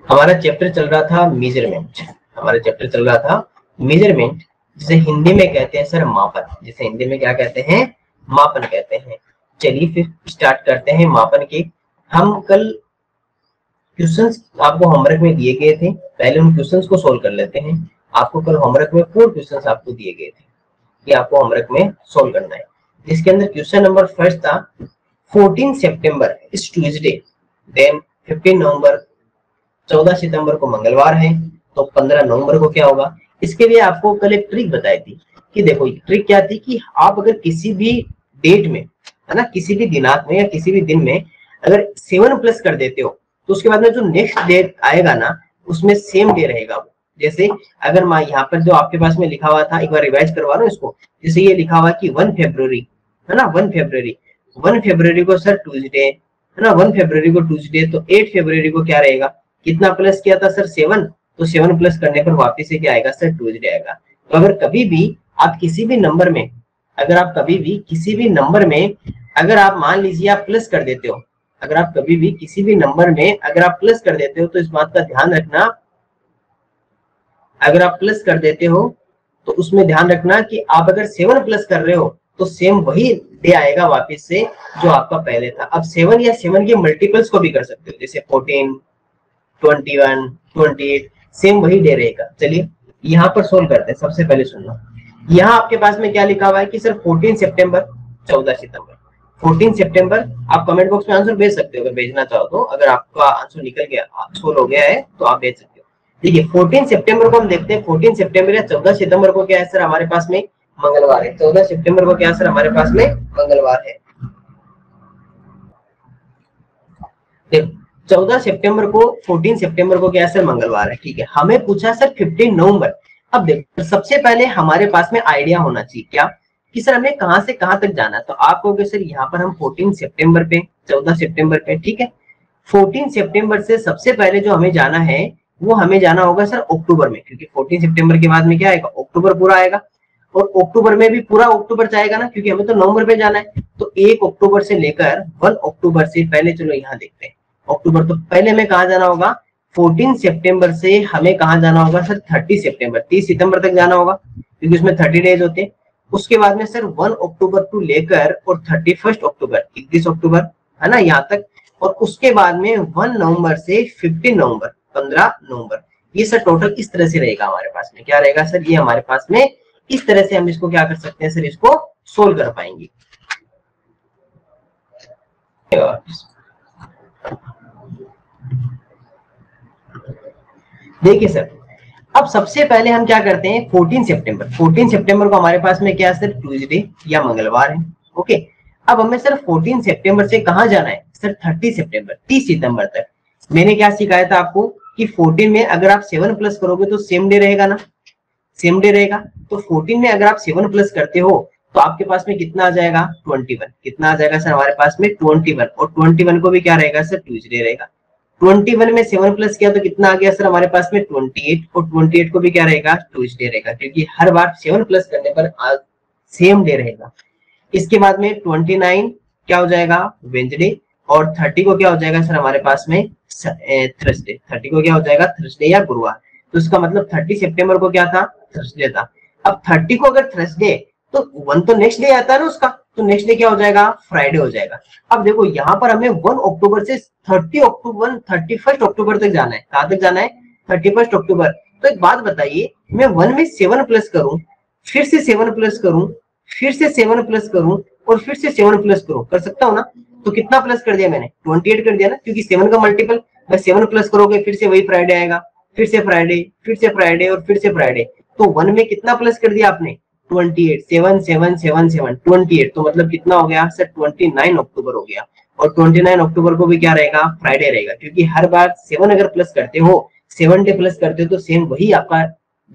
हमारा चैप्टर चल रहा था मेजरमेंट। हमारा चैप्टर चल रहा था मेजरमेंट, जिसे हिंदी में कहते हैं सर मापन। जिसे हिंदी में क्या कहते हैं? मापन कहते हैं। चलिए फिर स्टार्ट करते हैं मापन के। हम कल क्वेश्चंस आपको होमवर्क में दिए गए थे, पहले उन क्वेश्चंस को सोल्व कर लेते हैं। आपको कल होमवर्क में 4 क्वेश्चंस आपको दिए गए थे, ये आपको होमवर्क में सोल्व करना है। जिसके अंदर क्वेश्चन नंबर फर्स्ट था 14 सितंबर इज ट्यूसडे, देन 15 नवंबर 14 सितंबर को मंगलवार है, तो 15 नवंबर को क्या होगा? इसके लिए आपको कल एक ट्रिक बताई थी कि देखो ट्रिक क्या थी कि आप अगर किसी भी डेट में, है ना, किसी भी दिनांक में या किसी भी दिन में अगर 7 प्लस कर देते हो तो उसके बाद में जो नेक्स्ट डेट आएगा ना उसमें सेम डे रहेगा वो। जैसे अगर मैं यहाँ पर जो आपके पास में लिखा हुआ था, एक बार रिवाइज करवा लो इसको। जैसे ये लिखा हुआ कि 1 फरवरी, है ना, 1 फरवरी को सर ट्यूसडे, है ना, 1 फरवरी को ट्यूसडे, तो 8 फरवरी को क्या रहेगा? कितना प्लस किया था सर? 7। तो 7 प्लस करने पर वापिस से क्या आएगा सर? ट्यूसडे आएगा। तो अगर कभी भी आप किसी भी नंबर में, अगर आप कभी भी किसी भी नंबर में अगर आप मान लीजिए आप प्लस कर देते हो, अगर आप कभी भी किसी भी नंबर में अगर आप प्लस कर देते हो तो इस बात का ध्यान रखना, अगर आप प्लस कर देते हो तो उसमें ध्यान रखना कि आप अगर 7 प्लस कर रहे हो तो सेम वही डे आएगा वापस से जो आपका पहले था। अब 7 या 7 के मल्टीपल्स को भी कर सकते हो, जैसे 14, 21, 28, सेम वही डे रहेगा। चलिए यहाँ पर सोल्व करते हैं। सबसे पहले सुनना, यहाँ आपके पास में क्या लिखा हुआ है कि सर 14 सितंबर 14 सितंबर 14 सितंबर। आप कमेंट बॉक्स में आंसर भेज सकते हो अगर भेजना चाहो तो। अगर आपका आंसर निकल गया, सोल्व हो गया है तो आप भेज सकते हो। देखिए 14 सितंबर को हम देखते हैं। 14 सितंबर या 14 सितंबर को क्या है सर हमारे पास में? मंगलवार है। 14 सितंबर को क्या सर हमारे पास में? मंगलवार है। देखो 14 सितंबर को, 14 सितंबर को क्या सर? मंगलवार है। ठीक है, हमें पूछा सर 15 नवंबर। अब देखो सबसे पहले हमारे पास में आइडिया होना चाहिए क्या कि सर हमें कहां से कहां तक जाना है। तो आप कहोगे सर यहाँ पर हम 14 सितंबर पे, 14 सितंबर पे, ठीक है। 14 सितंबर से सबसे पहले जो हमें जाना है वो हमें जाना होगा सर अक्टूबर में, क्योंकि 14 सितंबर के बाद में क्या आएगा? अक्टूबर पूरा आएगा। और अक्टूबर में भी पूरा अक्टूबर जाएगा ना, क्योंकि हमें तो नवंबर पे जाना है। तो 1 अक्टूबर से लेकर 1 अक्टूबर से पहले चलो यहाँ देखते हैं अक्टूबर। तो पहले में कहा जाना होगा? 14 सितंबर से हमें कहा जाना होगा सर? 30 सितंबर, 30 सितंबर तक जाना होगा, क्योंकि उसमें 30 डेज होते हैं। उसके बाद में सर 1 अक्टूबर टू लेकर और 31 अक्टूबर, 31 अक्टूबर, है ना, यहाँ तक। और उसके बाद में 1 नवंबर से 15 नवंबर, 15 नवंबर। ये सर टोटल इस तरह से रहेगा हमारे पास में। क्या रहेगा सर? ये हमारे पास में इस तरह से हम इसको क्या कर सकते हैं सर? इसको सोल्व कर पाएंगे। देखिए सर, अब सबसे पहले हम क्या करते हैं? 14 सितंबर, 14 सितंबर को हमारे पास में क्या है सर? ट्यूसडे या मंगलवार है। ओके, अब हमें सर 14 सितंबर से कहां जाना है सर? 30 सितंबर, 30 सितंबर तक। मैंने क्या सिखाया था आपको कि 14 में अगर आप 7 प्लस करोगे तो सेम डे रहेगा ना, सेम डे रहेगा। तो 14 में अगर आप 7 प्लस करते हो तो आपके पास में कितना आ जाएगा? 21। कितना आ जाएगा सर हमारे पास में? 21। और 21 को भी क्या रहेगा सर? ट्यूसडे रहेगा। 21 में 7 प्लस किया तो कितना आ गया सर हमारे पास में? 28। और 28 को भी क्या रहेगा? ट्यूसडे रहेगा, क्योंकि हर बार 7 प्लस करने पर सेम डे रहेगा। इसके बाद में 29 क्या हो जाएगा? वेंसडे। और 30 को क्या हो जाएगा सर हमारे पास में? थर्सडे। 30 को क्या हो जाएगा? थर्सडे या गुरुवार। तो इसका मतलब 30 सितंबर को क्या था? थर्सडे था। अब 30 को अगर थर्सडे, तो 1 तो नेक्स्ट डे आता है ना उसका, तो नेक्स्ट डे क्या हो जाएगा? फ्राइडे हो जाएगा। अब देखो यहाँ पर हमें 1 अक्टूबर से 30 अक्टूबर, 31 अक्टूबर तक जाना है। कहां तक जाना है? 31 अक्टूबर। तो एक बात बताइए, मैं 1 में 7 प्लस करूं, फिर से 7 प्लस करूं, फिर से 7 प्लस करूं और फिर से 7 प्लस करूं, कर सकता हूं ना? तो कितना प्लस कर दिया मैंने? 28 कर दिया ना, क्योंकि 7 का मल्टीपल, मैं 7 प्लस करोगे फिर से वही फ्राइडे आएगा, फिर से फ्राइडे, फिर से फ्राइडे और फिर से फ्राइडे। तो 1 में कितना प्लस कर दिया आपने? 28। 7 7 7 7 28। तो मतलब कितना हो गया सर? 29 अक्टूबर हो गया। और 29 अक्टूबर को भी क्या रहेगा? फ्राइडे रहेगा, क्योंकि हर बार 7 अगर प्लस करते हो, 7 डे प्लस करते हो तो सेम वही आपका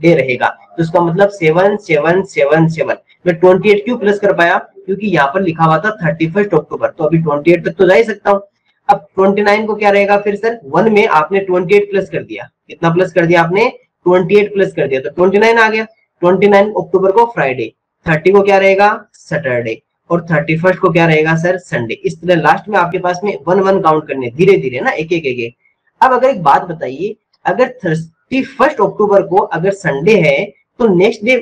डे रहेगा। तो इसका मतलब 7 7 7 7। मैं 28 क्यों प्लस कर पाया? क्योंकि यहाँ पर लिखा हुआ था 31 अक्टूबर, तो अभी 28 तक तो जा ही सकता हूँ। अब 29 को क्या रहेगा फिर सर? 1 में आपने 28 प्लस कर दिया। कितना प्लस कर दिया आपने? 28 प्लस कर दिया, तो 29 आ गया। 29 अक्टूबर को फ्राइडे। 30 को क्या रहेगा? सैटरडे। और 31st को क्या रहेगा सर संडे। इस तरह लास्ट में आपके पास में 1 काउंट करने धीरे धीरे ना, एक एक। अब अगर एक बात बताइए, अगर 31 अक्टूबर को अगर संडे है तो नेक्स्ट डे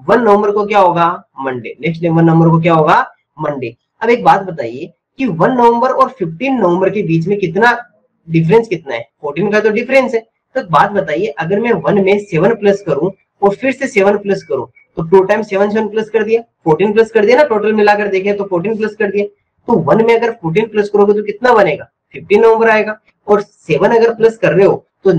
1 नवंबर को क्या होगा मंडे, नेक्स्ट डे 1 नवंबर को क्या होगा मंडे। अब एक बात बताइए कि 1 नवंबर और 15 नवंबर के बीच में कितना डिफरेंस कितना है, 14 का तो डिफरेंस है। तो बात बताइए अगर मैं 1 में 7 प्लस करूं और फिर से 7 प्लस करूं तो 2 टाइम 7 प्लस कर दिया, 14 प्लस कर दिया ना, टोटल मिलाकर देखें तो 14 प्लस कर दिया। तो 1 में अगर 14 प्लस करोगे तो कितना बनेगा 15 नवंबर आएगा। और 7 अगर प्लस कर रहे हो तो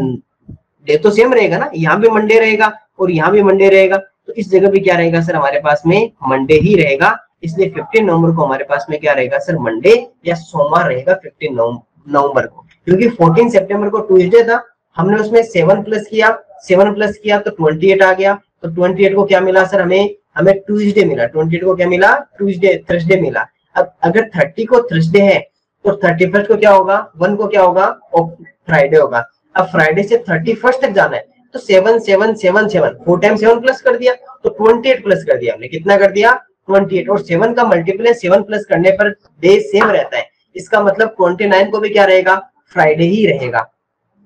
डे तो सेम रहेगा ना, यहाँ भी मंडे रहेगा और यहाँ भी मंडे रहेगा, तो इस जगह भी क्या रहेगा सर हमारे पास में मंडे ही रहेगा। इसलिए 15 नवंबर को हमारे पास में क्या रहेगा सर मंडे या सोमवार रहेगा 15 नवंबर को। क्योंकि 14 सितंबर को ट्यूसडे था, हमने उसमें 7 प्लस किया तो 28 आ गया। तो 28 को क्या मिला सर हमें ट्यूसडे मिला। 28 को क्या मिला ट्यूसडे, थर्सडे मिला। अब अगर 30 को थर्सडे है तो 31 को क्या होगा 1 को क्या होगा फ्राइडे होगा। अब फ्राइडे से 31 तक जाना है तो 7 7 7 7 4 टाइम 7 प्लस कर दिया तो 28 प्लस कर दिया हमने, कितना कर दिया 28। और 7 का मल्टीप्लाई 7 प्लस करने पर डे सेम रहता है, इसका मतलब 29 को भी क्या रहेगा फ्राइडे ही रहेगा।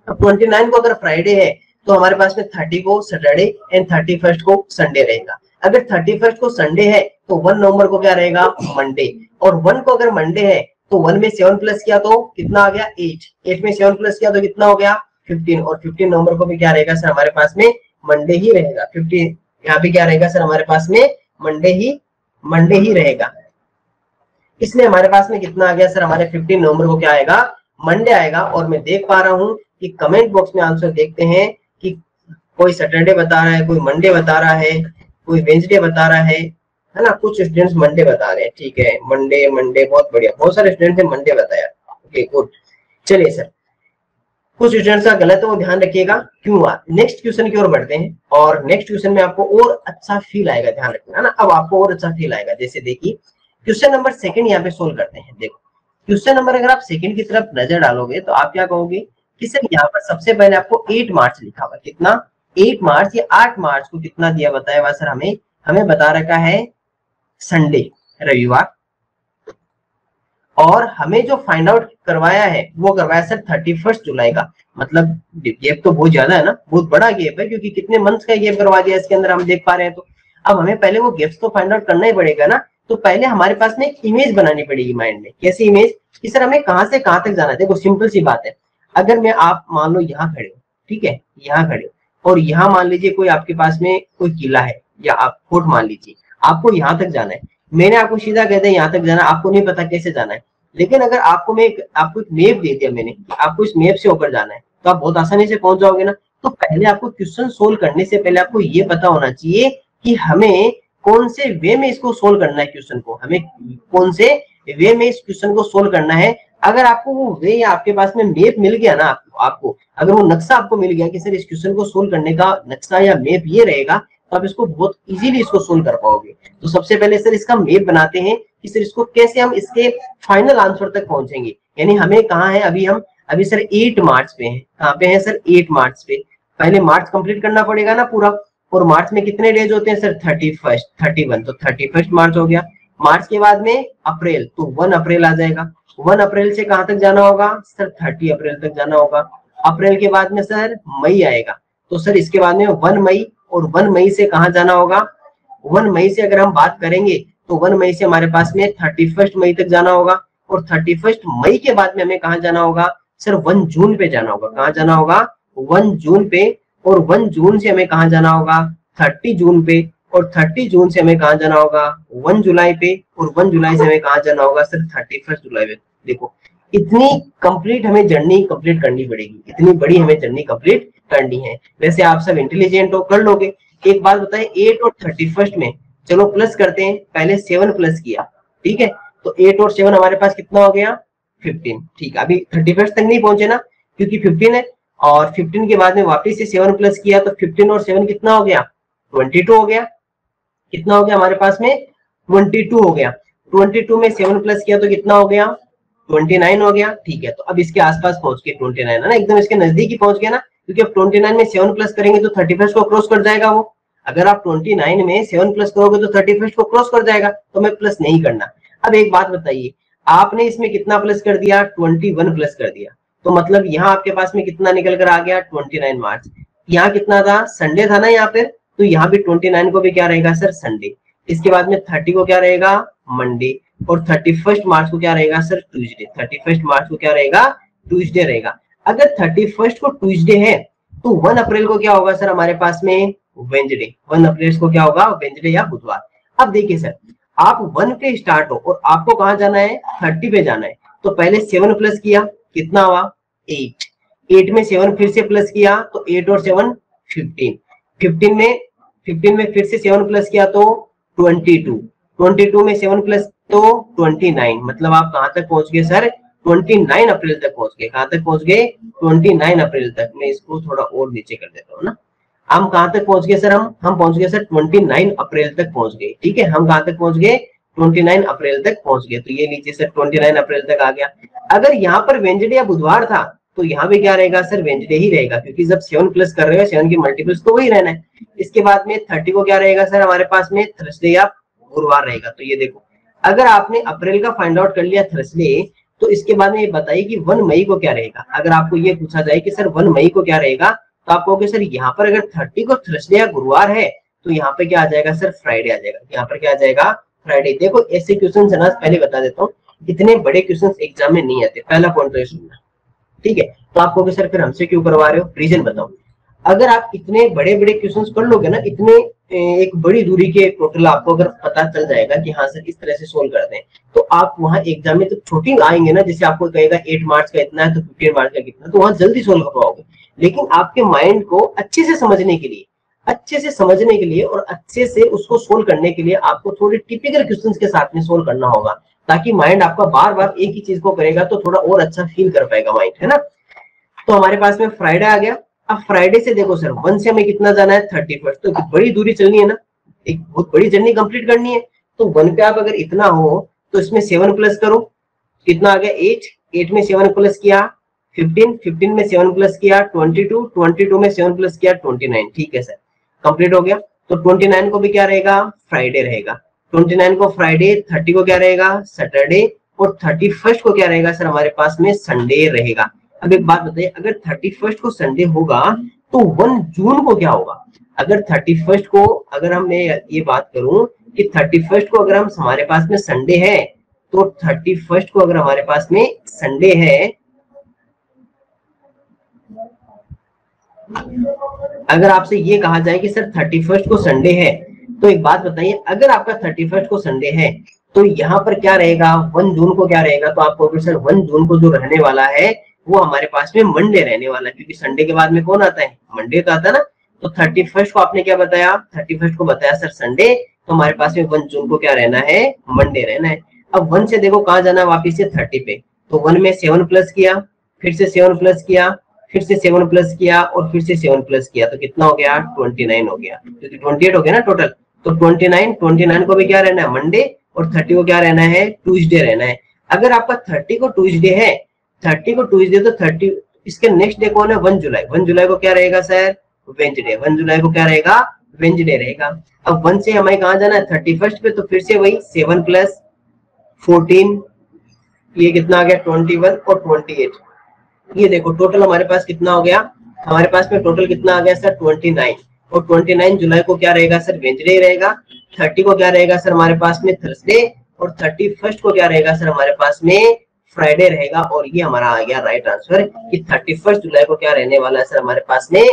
अब 29 को अगर फ्राइडे है तो हमारे पास में 30 को सैटरडे एंड 31 को संडे रहेगा। अगर 31 को संडे है तो 1 नवंबर को क्या रहेगा मंडे, और 1 को अगर मंडे है तो 1 में 7 प्लस किया तो कितना आ गया 8 में 7 प्लस किया तो कितना हो गया 15, और 15 नवंबर को भी क्या रहेगा सर हमारे पास में मंडे ही रहेगा। 15 यहाँ पे क्या रहेगा सर हमारे पास में मंडे ही रहेगा। इसलिए हमारे पास में कितना आ गया सर हमारे 15 नवंबर को क्या आएगा मंडे आएगा। और मैं देख पा रहा हूं कि कमेंट बॉक्स में आंसर देखते हैं कि कोई सैटरडे बता रहा है, कोई मंडे बता रहा है, कोई वेंसडे बता रहा है ना। कुछ स्टूडेंट्स मंडे बता रहे हैं, ठीक है मंडे बहुत बढ़िया, बहुत सारे स्टूडेंट्स ने मंडे बताया, ओके गुड। चलिए सर कुछ स्टूडेंट्स का गलत है वो ध्यान रखिएगा क्यों हुआ। नेक्स्ट क्वेश्चन की ओर बढ़ते हैं और नेक्स्ट क्वेश्चन में आपको और अच्छा फील आएगा, ध्यान रखना ना, अब आपको और अच्छा फील आएगा। जैसे देखिए क्वेश्चन नंबर 2 यहाँ पे सोल्व करते हैं। देखो क्वेश्चन नंबर अगर आप 2 की तरफ नजर डालोगे तो आप क्या कहोगे कि सर यहाँ पर सबसे पहले आपको 8 मार्च लिखा हुआ, कितना 8 मार्च या 8 मार्च को कितना दिया बताया हुआ सर हमें बता रखा है संडे रविवार, और हमें जो फाइंड आउट करवाया है वो करवाया सर 31 जुलाई का। मतलब गैप तो बहुत ज्यादा है ना, बहुत बड़ा गैप है, क्योंकि कितने मंथ्स का गैप करवा दिया इसके अंदर हम देख पा रहे हैं। तो अब हमें पहले वो गैप्स तो फाइंड आउट करना ही पड़ेगा ना। तो पहले हमारे पास में एक इमेज बनानी पड़ेगी माइंड में। कैसी इमेज कि सर हमें कहां से कहां तक जाना है। देखो सिंपल सी बात है, अगर मैं आप मान लो यहाँ खड़े हो, ठीक है यहाँ खड़े हो, और यहाँ मान लीजिए कोई आपके पास में कोई किला है या आप फोर्ट मान लीजिए, आपको यहाँ तक जाना है। मैंने आपको सीधा कह दिया यहाँ तक जाना, आपको नहीं पता कैसे जाना है। लेकिन अगर आपको आपको एक मैप दे दिया मैंने, आपको इस मैप से होकर जाना है, तो आप बहुत आसानी से पहुंच जाओगे ना। तो पहले आपको क्वेश्चन सोल्व करने से पहले आपको ये पता होना चाहिए कि हमें कौन से वे में इसको सोल्व करना है, क्वेश्चन को हमें कौन से वे में इस क्वेश्चन को सोल्व करना है। अगर आपको वो वे या आपके पास में मैप मिल गया ना, आपको अगर वो नक्शा आपको मिल गया कि सर इस क्वेश्चन को सोल्व करने का नक्शा या मैप ये रहेगा, तो आप इसको बहुत इजीली इसको सोल्व कर पाओगे। तो सबसे पहले सर इसका मैप बनाते हैं कि सर इसको कैसे हम इसके फाइनल आंसर तक पहुंचेंगे। यानी हमें कहाँ है अभी सर 8 मार्च पे है। कहाँ पे है सर 8 मार्च पे। पहले मार्च कंप्लीट करना पड़ेगा ना पूरा, और मार्च में कितने डेज होते हैं सर 31, 31, तो 31 मार्च हो गया। मार्च के बाद में अप्रैल, तो 1 अप्रैल आ जाएगा। 1 अप्रैल से कहां तक जाना होगा सर 30 अप्रैल तक जाना होगा। अप्रैल के बाद में सर मई आएगा, तो सर इसके बाद में 1 मई, और 1 मई से कहां जाना होगा 1 मई से अगर हम बात करेंगे तो 1 मई से हमारे पास में 31 मई तक जाना होगा। और 31 मई के बाद में हमें कहां जाना होगा सर 1 जून पे जाना होगा। कहां जाना होगा 1 जून पे, और 1 जून से हमें कहां जाना होगा 30 जून पे, और 30 जून से हमें कहां जाना होगा 1 जुलाई पे, और 1 जुलाई से हमें कहां जाना होगा सर 31 जुलाई पे। देखो इतनी कंप्लीट हमें जर्नी कंप्लीट करनी पड़ेगी, इतनी बड़ी हमें जर्नी कंप्लीट करनी है। वैसे आप सब इंटेलिजेंट हो, कर लोगे। एक बात बताएं 8 और 31 में चलो प्लस करते हैं। पहले 7 प्लस किया, ठीक है, तो 8 और 7 हमारे पास कितना हो गया 15। ठीक है, अभी 31 तक नहीं पहुंचे ना, क्योंकि 15 है, और 15 के बाद में वापस से 7 प्लस किया, तो 15 और 7 कितना हो गया 22 हो गया। कितना हो गया हमारे पास में 22 हो गया। 22 में 7 प्लस किया तो कितना हो गया 29 हो गया। ठीक है, तो अब इसके आसपास पहुंच के 29 है ना, एकदम इसके नजदीक ही पहुंच गया ना, क्योंकि अब 29 में 7 प्लस करेंगे तो 31 को क्रॉस कर जाएगा वो। अगर आप 29 में 7 प्लस करोगे तो 31 को क्रॉस कर जाएगा, तो हमें प्लस नहीं करना। अब एक बात बताइए, आपने इसमें कितना प्लस कर दिया, 21 प्लस कर दिया, तो मतलब यहाँ आपके पास में कितना निकल कर आ गया, 29 मार्च। यहाँ कितना था, संडे था ना यहाँ पे, तो यहाँ भी 29 को भी क्या रहेगा सर, संडे। इसके बाद में 30 को क्या रहेगा, मंडे, और 31 मार्च को क्या रहेगा सर, ट्यूसडे। 31 मार्च को क्या रहेगा, ट्यूसडे रहेगा। अगर 31 को ट्यूसडे है तो 1 अप्रैल को क्या होगा सर हमारे पास में, वेंसडे। 1 अप्रैल को क्या होगा, वेंसडे या बुधवार। अब देखिए सर, आप 1 पे स्टार्ट हो और आपको कहां जाना है, 30 पे जाना है, तो पहले 7 प्लस किया, कितना हुआ, 8। 8 में 7 फिर से प्लस किया तो 8 और 7 15। 15 में फिर से 7 प्लस किया तो 22। 22 में 7 प्लस तो 29। मतलब आप कहां तक पहुंच गए सर, 29 अप्रैल तक पहुंच गए। कहां तक पहुंच गए, 29 अप्रैल तक। मैं इसको थोड़ा और नीचे कर देता हूँ ना। हम कहां तक पहुंच गए सर, हम पहुंच गए सर 29 अप्रैल तक पहुंच गए। ठीक है, हम कहां तक पहुंच गए, 29 अप्रैल तक पहुंच गए। तो ये नीचे सर 29 अप्रैल तक आ गया। अगर यहाँ पर वेंसडे या बुधवार था तो यहाँ पे क्या रहेगा सर, वेंसडे ही रहेगा, क्योंकि जब 7 प्लस कर रहे हो 7 की मल्टीपल्स तो वही रहना है। इसके बाद में 30 को क्या रहेगा सर हमारे पास में, थर्सडे या गुरुवार रहेगा। तो ये देखो, अगर आपने अप्रैल का फाइंड आउट कर लिया थर्सडे, तो इसके बाद में ये बताइए कि 1 मई को क्या रहेगा। अगर आपको ये पूछा जाए कि सर 1 मई को क्या रहेगा, तो आप कहोगे सर यहाँ पर अगर 30 को थर्सडे या गुरुवार है तो यहाँ पे क्या आ जाएगा सर, फ्राइडे आ जाएगा। यहाँ पर क्या आ जाएगा, फ्राइडे। देखो ऐसे क्वेश्चन है ना, पहले बता देता हूँ, इतने बड़े क्वेश्चन एग्जाम में नहीं आते। पहला पॉइंट तो ये सुनना, ठीक है। तो आप कहोगे सर फिर हमसे क्यों करवा रहे हो, रीजन बताओ। अगर आप इतने बड़े बड़े क्वेश्चंस कर लोगे ना, इतने एक बड़ी दूरी के टोटल आपको अगर पता चल जाएगा कि हाँ सर इस तरह से सोल्व करते हैं, तो आप वहां एग्जाम में तो छोटी आएंगे ना, जैसे आपको कहेगा 8 मार्च का इतना है तो 15 मार्च का कितना, तो वहां जल्दी सोल्व कर पाओगे। लेकिन आपके माइंड को अच्छे से समझने के लिए, और अच्छे से उसको सोल्व करने के लिए आपको थोड़ी टिपिकल क्वेश्चंस के साथ में सोल्व करना होगा, ताकि माइंड आपका बार बार एक ही चीज को करेगा तो थोड़ा और अच्छा फील कर पाएगा माइंड, है ना। तो हमारे पास में फ्राइडे आ गया। अब फ्राइडे से देखो सर 1 से हमें कितना जाना है, 31। तो बड़ी दूरी चलनी है ना, एक बहुत बड़ी जर्नी कंप्लीट करनी है। तो 1 पे आप अगर इतना हो तो इसमें 7 प्लस करो, कितना आ गया, 8। 8 में 7 प्लस किया 15। 15 में 7 प्लस किया 22। 22 में 7 प्लस किया 29। ठीक है सर, कंप्लीट हो गया। तो 29 को भी क्या रहेगा, फ्राइडे रहेगा। 29 को फ्राइडे, 30 को क्या रहेगा, सैटरडे, और 31 को क्या रहेगा सर हमारे पास में, संडे रहेगा। अब एक बात बताइए, अगर 31 को संडे होगा तो 1 जून को क्या होगा। अगर 31 को, अगर हमने ये बात करूं कि 31 को अगर हम हमारे पास में संडे है, तो 31 को अगर हमारे पास में संडे है, अगर आपसे ये कहा जाए कि सर 31 को संडे है, तो एक बात बताइए, अगर आपका 31 को संडे है तो यहाँ पर क्या रहेगा, 1 जून को क्या रहेगा। तो आपको सर 1 जून को जो रहने वाला है वो हमारे पास में मंडे रहने वाला है, क्योंकि संडे के बाद में कौन आता है, मंडे तो आता है ना। तो 31 को आपने क्या बताया, 31 को बताया सर संडे, तो हमारे पास में 1 जून को क्या रहना है, मंडे रहना है। अब 1 से देखो कहाँ जाना है, वापिस से 30 पे। तो 1 में 7 प्लस किया, फिर से 7 प्लस किया, फिर से 7 प्लस किया, और फिर से 7 प्लस किया, तो कितना हो गया, 29 हो गया, क्योंकि 28 हो गया ना टोटल। तो 29 को भी क्या रहना है, मंडे, और 30 को क्या रहना है, ट्यूसडे रहना है। अगर आपका 30 को ट्यूसडे है, 30 को ट्यूसडे, तो 30 इसके नेक्स्ट डे कौन है, 1 जुलाई। 1 जुलाई को क्या रहेगा सर, वेंसडे। 1 जुलाई को क्या रहेगा, वेंसडे रहेगा। अब 1 से हमें कहाँ जाना है, 31 पे, तो फिर से वही 7 प्लस 14, ये कितना आ गया, 21 और 28। ये देखो टोटल हमारे पास कितना हो गया, हमारे पास में टोटल कितना आ गया सर, 29। और 29 जुलाई को क्या रहेगा सर, वेंसडे रहेगा। 30 को क्या रहेगा सर हमारे पास में, थर्सडे, और 31 को क्या रहेगा सर हमारे पास में, फ्राइडे रहेगा। और ये हमारा आ गया राइट आंसर कि 31 जुलाई को क्या रहने वाला है सर हमारे पास में,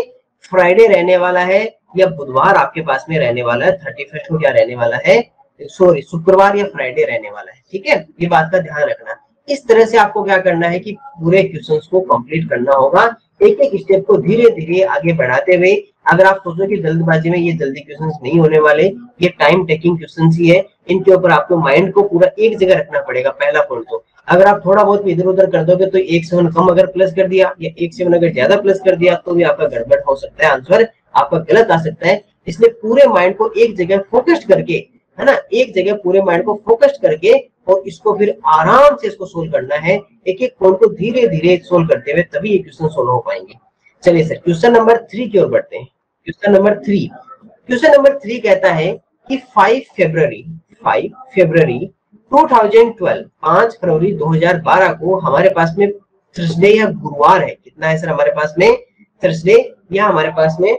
फ्राइडे रहने वाला है, या बुधवार आपके पास में रहने वाला है। 31 को क्या रहने वाला है, सॉरी शुक्रवार या फ्राइडे रहने वाला है। ठीक है, ये बात का ध्यान रखना। इस तरह से आपको क्या करना है कि पूरे क्वेश्चंस को कंप्लीट करना होगा, एक एक स्टेप को धीरे धीरे आगे बढ़ाते हुए। अगर आप सोचो कि जल्दबाजी में ये जल्दी क्वेश्चंस नहीं होने वाले, ये टाइम टेकिंग क्वेश्चंस ही है, इनके ऊपर आपको माइंड को पूरा एक जगह रखना पड़ेगा। पहला पॉइंट तो अगर आप थोड़ा बहुत इधर उधर कर दोगे तो 1 से 1 कम अगर प्लस कर दिया, या 1 से 1 अगर ज्यादा प्लस कर दिया, तो भी आपका गड़बड़ हो सकता है, आंसर आपका गलत आ सकता है। इसलिए पूरे माइंड को एक जगह फोकस्ड करके, है ना, एक जगह पूरे माइंड को फोकस्ड करके, और इसको फिर आराम से इसको सोल्व करना है, एक एक पॉइंट को धीरे धीरे सोल्व करते हुए, तभी ये क्वेश्चन सोल्व हो पाएंगे। चलिए सर क्वेश्चन नंबर 3 की ओर बढ़ते हैं। क्वेश्चन नंबर 3 कहता है कि 5 फरवरी 2012 5 फरवरी 2012 को हमारे पास में थर्सडे या गुरुवार है। कितना है सर हमारे पास में? थर्सडे या हमारे पास में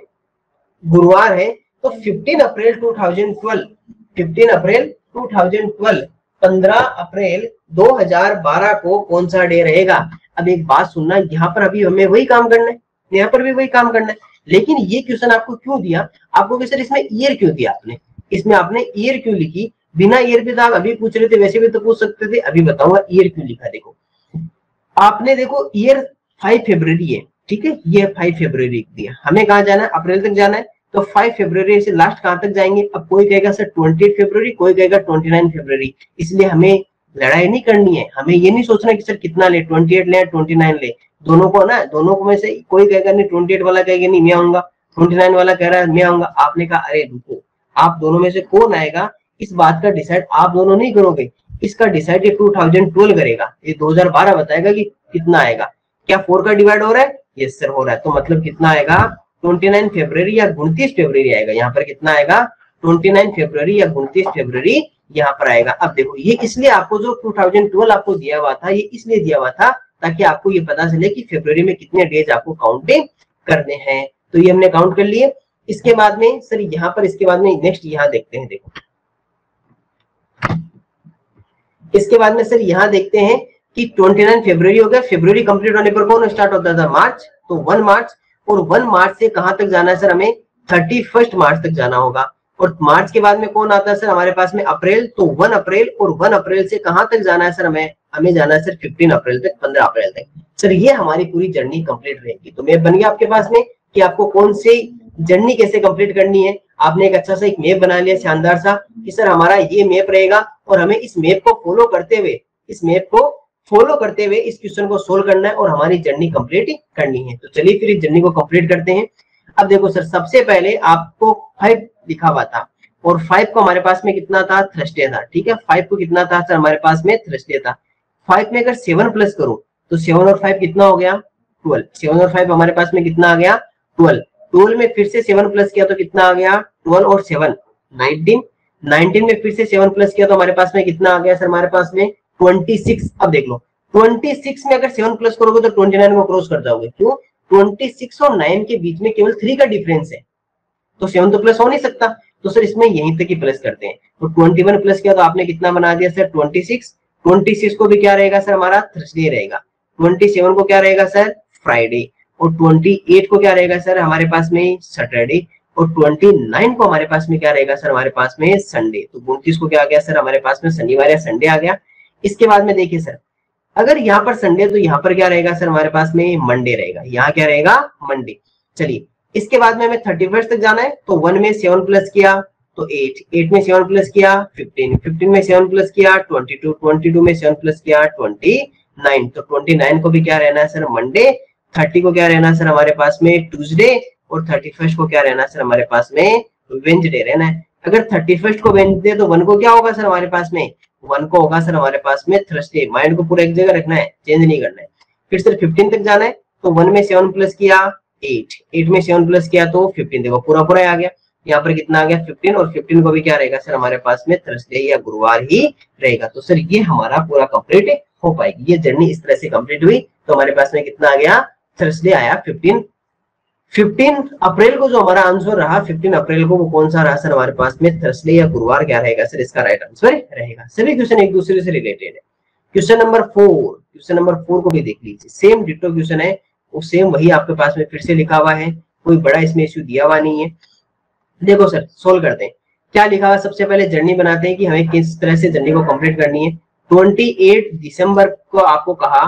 गुरुवार है। तो 15 अप्रैल 2012 15 अप्रैल 2012 को कौन सा डे रहेगा? अब एक बात सुनना, यहाँ पर अभी हमें वही काम करना है, यहाँ पर भी वही काम करना है, लेकिन ये क्वेश्चन आपको क्यों दिया? आपको कि सर इसमें ईयर क्यों दिया आपने, इसमें आपने ईयर क्यों लिखी? बिना ईयर पे तो आप अभी पूछ रहे थे, वैसे भी तो पूछ सकते थे। अभी बताऊंगा ईयर क्यों लिखा। देखो आपने, देखो ईयर 5 फरवरी है, ठीक है, ये 5 फरवरी दिया। हमें कहाँ जाना है? अप्रैल तक जाना है। तो 5 फरवरी से लास्ट कहां तक जाएंगे? अब कोई कहेगा सर 28 फरवरी, कोई कहेगा 29 फरवरी। इसलिए हमें लड़ाई नहीं करनी है, हमें ये नहीं सोचना कि सर कितना ले, 28 ले 29 ले। दोनों को ना, दोनों को में से कोई कहेगा नहीं, 28 वाला कहेगा नहीं मैं आऊंगा, 29 वाला कह रहा है मैं आऊंगा। आपने कहा अरे रुको, आप दोनों में से कौन आएगा इस बात का डिसाइड आप दोनों नहीं करोगे, इसका डिसाइड ये 2012 करेगा। ये 2012 बताएगा कि कितना आएगा। क्या 4 का डिवाइड हो रहा है? यस सर हो रहा है। तो मतलब कितना आएगा? 29 फरवरी या 29 फरवरी आएगा। यहाँ पर कितना आएगा? 29 फरवरी या 29 फरवरी यहाँ पर आएगा। अब देखो ये इसलिए आपको जो 2012 आपको दिया हुआ था, ये इसलिए दिया हुआ था ताकि आपको ये पता चले कि फरवरी में कितने डेज आपको काउंटिंग करने हैं। तो ये हमने काउंट कर लिए। इसके बाद में सर यहाँ पर, इसके बाद में नेक्स्ट यहाँ देखते हैं। देखो इसके बाद में सर यहाँ देखते हैं कि 29 फरवरी हो गया। फरवरी कंप्लीट होने पर कौन स्टार्ट होता था? मार्च। तो 1 मार्च, और 1 मार्च से कहां तक जाना है सर? हमें 31 मार्च तक जाना होगा। और मार्च के बाद में कौन आता है सर हमारे पास में? अप्रैल। तो 1 अप्रैल, और 1 अप्रैल से कहां तक जाना है सर? हमें जाना है सर 15 अप्रैल तक, 15 अप्रैल तक। सर ये हमारी पूरी जर्नी कंप्लीट रहेगी। तो मैप बन गया आपके पास में कि आपको कौन सी जर्नी कैसे कंप्लीट करनी है। आपने एक अच्छा सा एक मैप बना लिया, शानदार सा, कि सर हमारा ये मैप रहेगा और हमें इस मैप को फॉलो करते हुए, इस क्वेश्चन को सोल्व करना है और हमारी जर्नी कंप्लीट करनी है। तो चलिए फिर इस जर्नी को कंप्लीट करते हैं। अब देखो सर, सबसे पहले आपको 5 लिखा हुआ था, और 5 को हमारे पास में कितना था? थर्सडे था, ठीक है। 5 को कितना था सर हमारे पास में? थर्सडे था। 5 में अगर 7 प्लस करूं तो 7 और 5 कितना हो गया? 12। 7 और 5 हमारे पास में कितना आ गया? 12। 12 में फिर से 7 प्लस किया तो कितना आ गया? 12 और 7 19। 19 में फिर से 7 प्लस किया तो हमारे पास में कितना आ गया सर? हमारे पास में 26। अब देख लो 26 में अगर 7 प्लस करोगे तो 29 को क्रॉस कर जाओगे। क्यों? 26 और 9 के बीच में केवल 3 का डिफरेंस है, तो 7 तो प्लस हो नहीं सकता। तो सर इसमें यहीं तक ही प्लस करते हैं। तो 21 प्लस किया तो आपने कितना बना दिया सर? 26। 26 को भी क्या रहेगा सर? हमारा थर्सडे रहेगा। 27 को क्या रहेगा सर? फ्राइडे। और 28 को क्या रहेगा सर? हमारे पास में सैटरडे। और 29 को हमारे पास में क्या रहेगा सर? हमारे पास में संडे। तो 29 को क्या आ गया सर? हमारे पास में शनिवार या संडे आ गया। इसके बाद में देखिए सर, अगर यहाँ पर संडे तो यहाँ पर क्या रहेगा सर? हमारे पास में मंडे रहेगा। यहाँ क्या रहेगा? मंडे। चलिए इसके बाद में हमें 31 तक जाना है। तो 1 में 7 प्लस किया तो 8, 8 में 7 प्लस किया 15, 15 में 7 प्लस किया 22, 22 में 7 प्लस किया 29। तो 29 को भी क्या रहना है सर? मंडे। 30 को क्या रहना है सर? हमारे पास में ट्यूसडे। और 31 को क्या रहना है सर? हमारे पास में वेडनेसडे रहना है। अगर 31 को वेडनेसडे तो 1 को क्या होगा सर? हमारे पास में 1 को होगा सर हमारे पास में थर्सडे। माइंड को पूरा एक जगह रखना है, चेंज नहीं करना है। फिर सर 15 तक जाना है। तो 1 में 7 प्लस किया 8, 8 में 7 प्लस किया तो 15। देखो पूरा पूरा आ गया। यहाँ पर कितना आ गया? 15। और 15 को भी क्या रहेगा सर? हमारे पास में थर्सडे या गुरुवार ही रहेगा। तो सर ये हमारा पूरा कंप्लीट हो पाएगी। ये जर्नी इस तरह से कंप्लीट हुई। तो हमारे पास में कितना आ गया? थर्सडे आया 15। 15 अप्रैल को जो हमारा आंसर रहा, 15 अप्रैल को वो कौन सा रहा सर? हमारे पास में थर्सडे या गुरुवार क्या रहेगा सर? इसका राइट आंसर रहेगा। सभी क्वेश्चन एक दूसरे से रिलेटेड है। क्वेश्चन नंबर 4 को भी देख लीजिए। सेम डिटो क्वेश्चन है, वो सेम वही आपके पास में फिर से लिखा हुआ है। कोई बड़ा इसमें इश्यू दिया हुआ नहीं है। देखो सर सोल्व करते हैं। क्या लिखा हुआ? सबसे पहले जर्नी बनाते हैं कि हमें किस तरह से जर्नी को कंप्लीट करनी है। 28 दिसंबर को आपको कहा।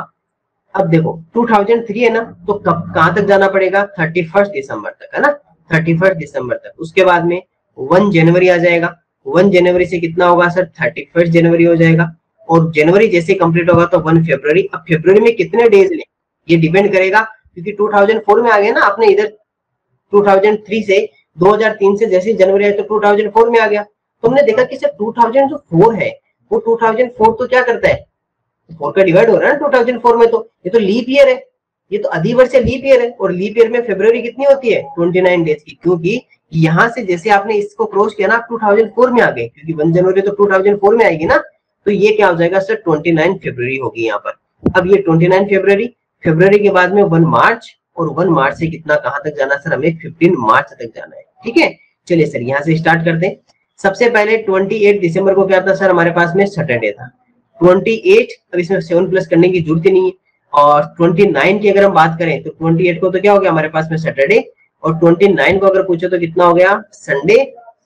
अब देखो 2003 है ना, तो कहां तक जाना पड़ेगा? 31 दिसंबर तक, है ना, 31 दिसंबर तक। उसके बाद में 1 जनवरी आ जाएगा। 1 जनवरी से कितना होगा सर? 31 जनवरी हो जाएगा। और जनवरी जैसे कंप्लीट होगा तो 1 फरवरी। अब फरवरी में कितने डेज लें ये डिपेंड करेगा, क्योंकि 2004 में आ गया ना, आपने इधर 2003 से 2003 से जैसे जनवरी आया तो 2004 में आ गया। तो हमने देखा कि सर 2004 है वो 2004 तो क्या करता है? 4 का डिवाइड हो रहा है ना 2004 में। तो ये तो लीप ईयर है, ये तो अधिवर्षीय लीप ईयर है। और लीप ईयर में फरवरी कितनी होती है? 29 डेज की। क्योंकि यहाँ से जैसे आपने इसको क्रॉस किया ना, आप 2004 में आ गए, क्योंकि 1 जनवरी तो 2004 में आएगी ना। तो ये क्या हो जाएगा सर 29 फरवरी होगी यहाँ पर। अब ये 29 फरवरी के बाद में 1 मार्च, और 1 मार्च से कितना कहां तक जाना सर, हमें 15 मार्च तक जाना है। ठीक है, चलिए सर यहाँ से स्टार्ट करते हैं। सबसे पहले 28 दिसंबर को क्या था सर, हमारे पास में सैटरडे था 28। अब इसमें 7 प्लस करने की जरूरत ही नहीं है। और 29 की अगर हम बात करें तो 28 को तो क्या हो गया हमारे पास में सैटरडे, और 29 को अगर पूछे तो कितना हो गया संडे,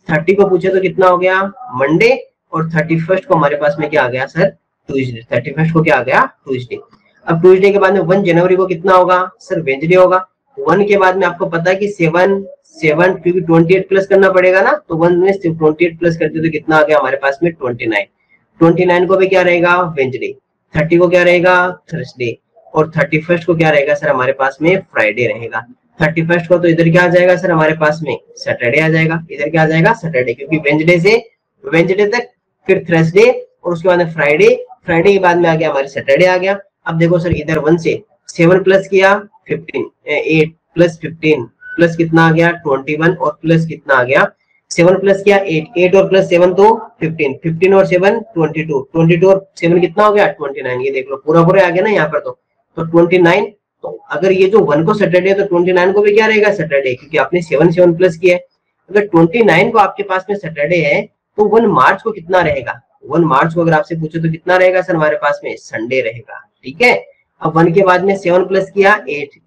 30 को पूछे तो कितना हो गया मंडे, और 31 को हमारे पास में क्या आ गया सर ट्यूसडे। 31 को क्या आ गया ट्यूसडे। अब ट्यूसडे के बाद में 1 जनवरी को कितना होगा सर वेंसडे होगा। 1 के बाद में आपको पता है कि 7 क्योंकि 28 प्लस करना पड़ेगा ना, तो 1 में 28 प्लस करते तो कितना आ गया हमारे पास में 29 को भी क्या रहेगा वेंसडे, 30 को क्या रहेगा थर्सडे, और 31 को क्या रहेगा सर हमारे पास में फ्राइडे रहेगा। 31 को तो इधर क्या आ जाएगा सर हमारे पास में सैटरडे आ जाएगा, इधर क्या आ जाएगा सैटरडे, क्योंकि वेंसडे से वेंसडे तक, फिर थर्सडे, और उसके बाद फ्राइडे, फ्राइडे के बाद में आ गया हमारे सैटरडे आ गया। अब देखो सर इधर 1 से 7 प्लस किया 15, 8 प्लस 15 प्लस कितना आ गया 21, और प्लस कितना आ गया 7 प्लस किया 8 और प्लस 7 तो 15 और 7 22 और 7 कितना हो गया 29। ये देख लो पूरा पूरा आ गया ना यहाँ पर, तो 29। तो अगर ये जो 1 को सैटरडे तो 29 को भी क्या रहेगा सैटरडे, क्योंकि आपने 7 प्लस किया है। अगर 29 को आपके पास में सैटरडे है तो 1 मार्च को कितना रहेगा, 1 मार्च को अगर आपसे पूछे तो कितना रहेगा सर हमारे पास में संडे रहेगा। ठीक है, अब 1 के बाद में 7 प्लस किया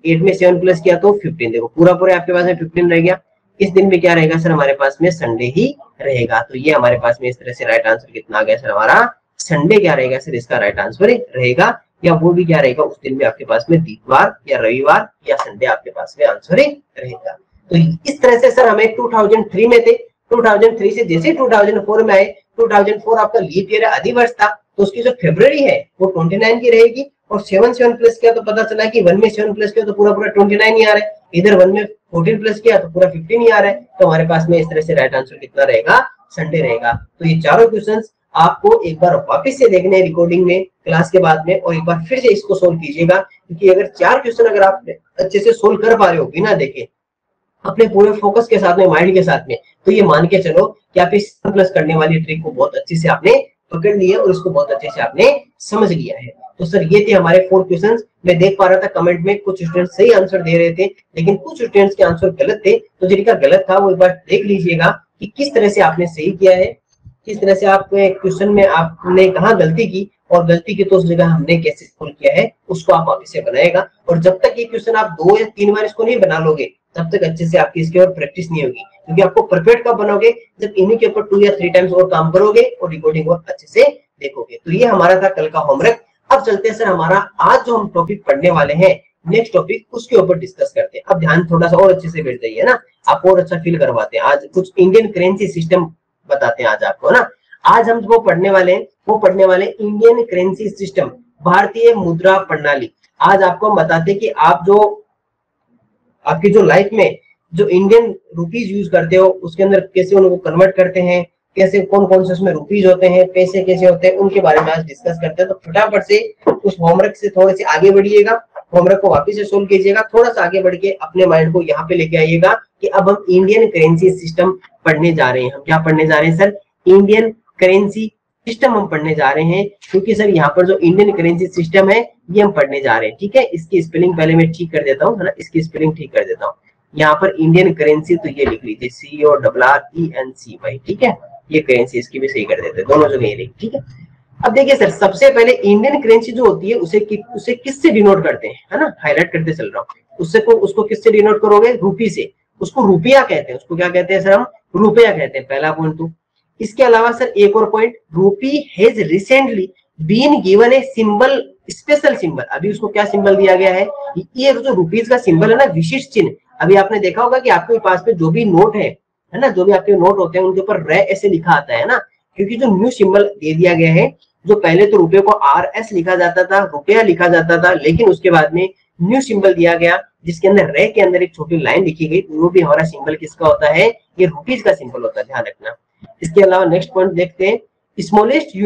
8 में 7 प्लस किया तो 15, देखो पूरा पूरा आपके पास में 15 रह गया। इस दिन में क्या रहेगा सर हमारे पास में संडे ही रहेगा। तो ये हमारे पास में इस तरह से राइट आंसर कितना आ गया सर हमारा संडे क्या रहेगा सर, इसका राइट आंसर रहेगा, या वो भी क्या रहेगा उस दिन में आपके पास में बुधवार या रविवार या संडे आपके पास में आंसर रहेगा। तो इस तरह से सर हमें 2003 में थे, 2003 से जैसे 2004 में आए, 2004 आपका लीप ईयर अधिवर्ष था, तो उसकी जो फरवरी है वो 29 की रहेगी, और 7 प्लस किया तो पता चला कि 1 में 7 प्लस किया तो पूरा पूरा 29 ही आ रहा है, इधर 1 में 14 प्लस किया तो पूरा 15 ही आ रहा है। तो हमारे पास में इस तरह से राइट आंसर कितना रहेगा संडे रहेगा। तो ये चारों क्वेश्चंस आपको एक बार वापस से देखने रिकॉर्डिंग में क्लास के बाद में, और एक बार फिर से इसको सोल्व कीजिएगा, क्योंकि अगर 4 क्वेश्चन अगर आप अच्छे से सोल्व कर पा रहे हो बिना देखे अपने पूरे फोकस के साथ में, माइंड के साथ में, तो ये मान के चलो कि आप इस प्लस करने वाली ट्रिक को बहुत अच्छे से आपने पकड़ लिया और इसको बहुत अच्छे से आपने समझ लिया है। तो सर ये थे हमारे 4 क्वेश्चंस। मैं देख पा रहा था कमेंट में कुछ स्टूडेंट्स सही आंसर दे रहे थे, लेकिन कुछ स्टूडेंट्स के आंसर गलत थे। तो जिनका गलत था वो एक बार देख लीजिएगा कि किस तरह से आपने सही किया है, किस तरह से आपके क्वेश्चन में आपने कहाँ गलती की, और गलती की तो उस जगह हमने कैसे सोल्व किया है उसको आप वापस से बनाएगा। और जब तक ये क्वेश्चन आप 2 या 3 बार इसको नहीं बना लोगे तब तक अच्छे से आपकी इसके ऊपर प्रैक्टिस नहीं होगी, क्योंकि आपको परफेक्ट कब बनोगे जब इन्हीं के ऊपर 2 या 3 टाइम्स और काम करोगे और रिकॉर्डिंग और अच्छे से देखोगे। तो ये हमारा था कल का होमवर्क। अब चलते हैं सर हमारा आज जो हम टॉपिक पढ़ने वाले हैं नेक्स्ट टॉपिक, उसके ऊपर डिस्कस करते हैं। अब ध्यान थोड़ा सा और अच्छे से बैठ जाइए ना, आपको और अच्छा फील करवाते हैं। आज कुछ इंडियन करेंसी सिस्टम बताते हैं आज आपको ना। आज हम वो पढ़ने वाले इंडियन करेंसी सिस्टम, भारतीय मुद्रा प्रणाली। आज आपको हम बताते हैं कि आप जो आपकी जो लाइफ में जो इंडियन रुपीज यूज करते हो उसके अंदर कैसे उनको कन्वर्ट करते हैं, कैसे कौन कौन से उसमें रुपीज होते हैं, पैसे कैसे होते हैं, उनके बारे में आज डिस्कस करते हैं। तो फटाफट से उस होमवर्क से थोड़े से आगे बढ़िएगा, होमवर्क को वापस से सोल्व कीजिएगा, थोड़ा सा आगे बढ़ के अपने माइंड को यहाँ पे लेके आइएगा कि अब हम इंडियन करेंसी सिस्टम पढ़ने जा रहे हैं। हम क्या पढ़ने जा रहे हैं सर, इंडियन करेंसी सिस्टम हम पढ़ने जा रहे हैं, क्योंकि सर यहाँ पर जो इंडियन करेंसी सिस्टम है ये हम पढ़ने जा रहे हैं। ठीक है, इसकी स्पेलिंग पहले मैं ठीक कर देता हूँ, है ना, इसकी स्पेलिंग ठीक कर देता हूँ। यहाँ पर इंडियन करेंसी तो ये लिख लीजिए CORRENCY। ठीक है, ये करेंसी इसकी भी सही कर देते हैं, दोनों जगह ये लिख। ठीक है, अब देखिए सर सबसे पहले इंडियन करेंसी जो होती है उसे किससे डिनोट करते हैं, है ना, हाईलाइट करते चल रहा हूँ। उसको किससे डिनोट करोगे, रूपी से। उसको रुपया कहते हैं, उसको क्या कहते हैं सर, हम रुपया कहते हैं, पहला पॉइंट। तो इसके अलावा सर एक और point, rupee has recently been given a symbol, special symbol. अभी उसको क्या सिंबल दिया गया है, ये जो रुपीज का सिंबल है ना, विशिष्ट चिन्ह। अभी आपने देखा होगा कि आपके पास में जो भी नोट है ना, जो भी आपके नोट होते हैं उनके ऊपर रे ऐसे लिखा आता है ना, क्योंकि जो न्यू सिंबल दे दिया गया है, जो पहले तो रुपये को RS लिखा जाता था, रुपया लिखा जाता था, लेकिन उसके बाद में न्यू सिंबल दिया गया जिसके अंदर रे के अंदर एक छोटी लाइन लिखी गई, वो भी हमारा सिंबल किसका होता है, ये रुपीज का सिंबल होता है, ध्यान रखना। इसके अलावा नेक्स्ट पॉइंट देखते हैं, स्मॉलेस्ट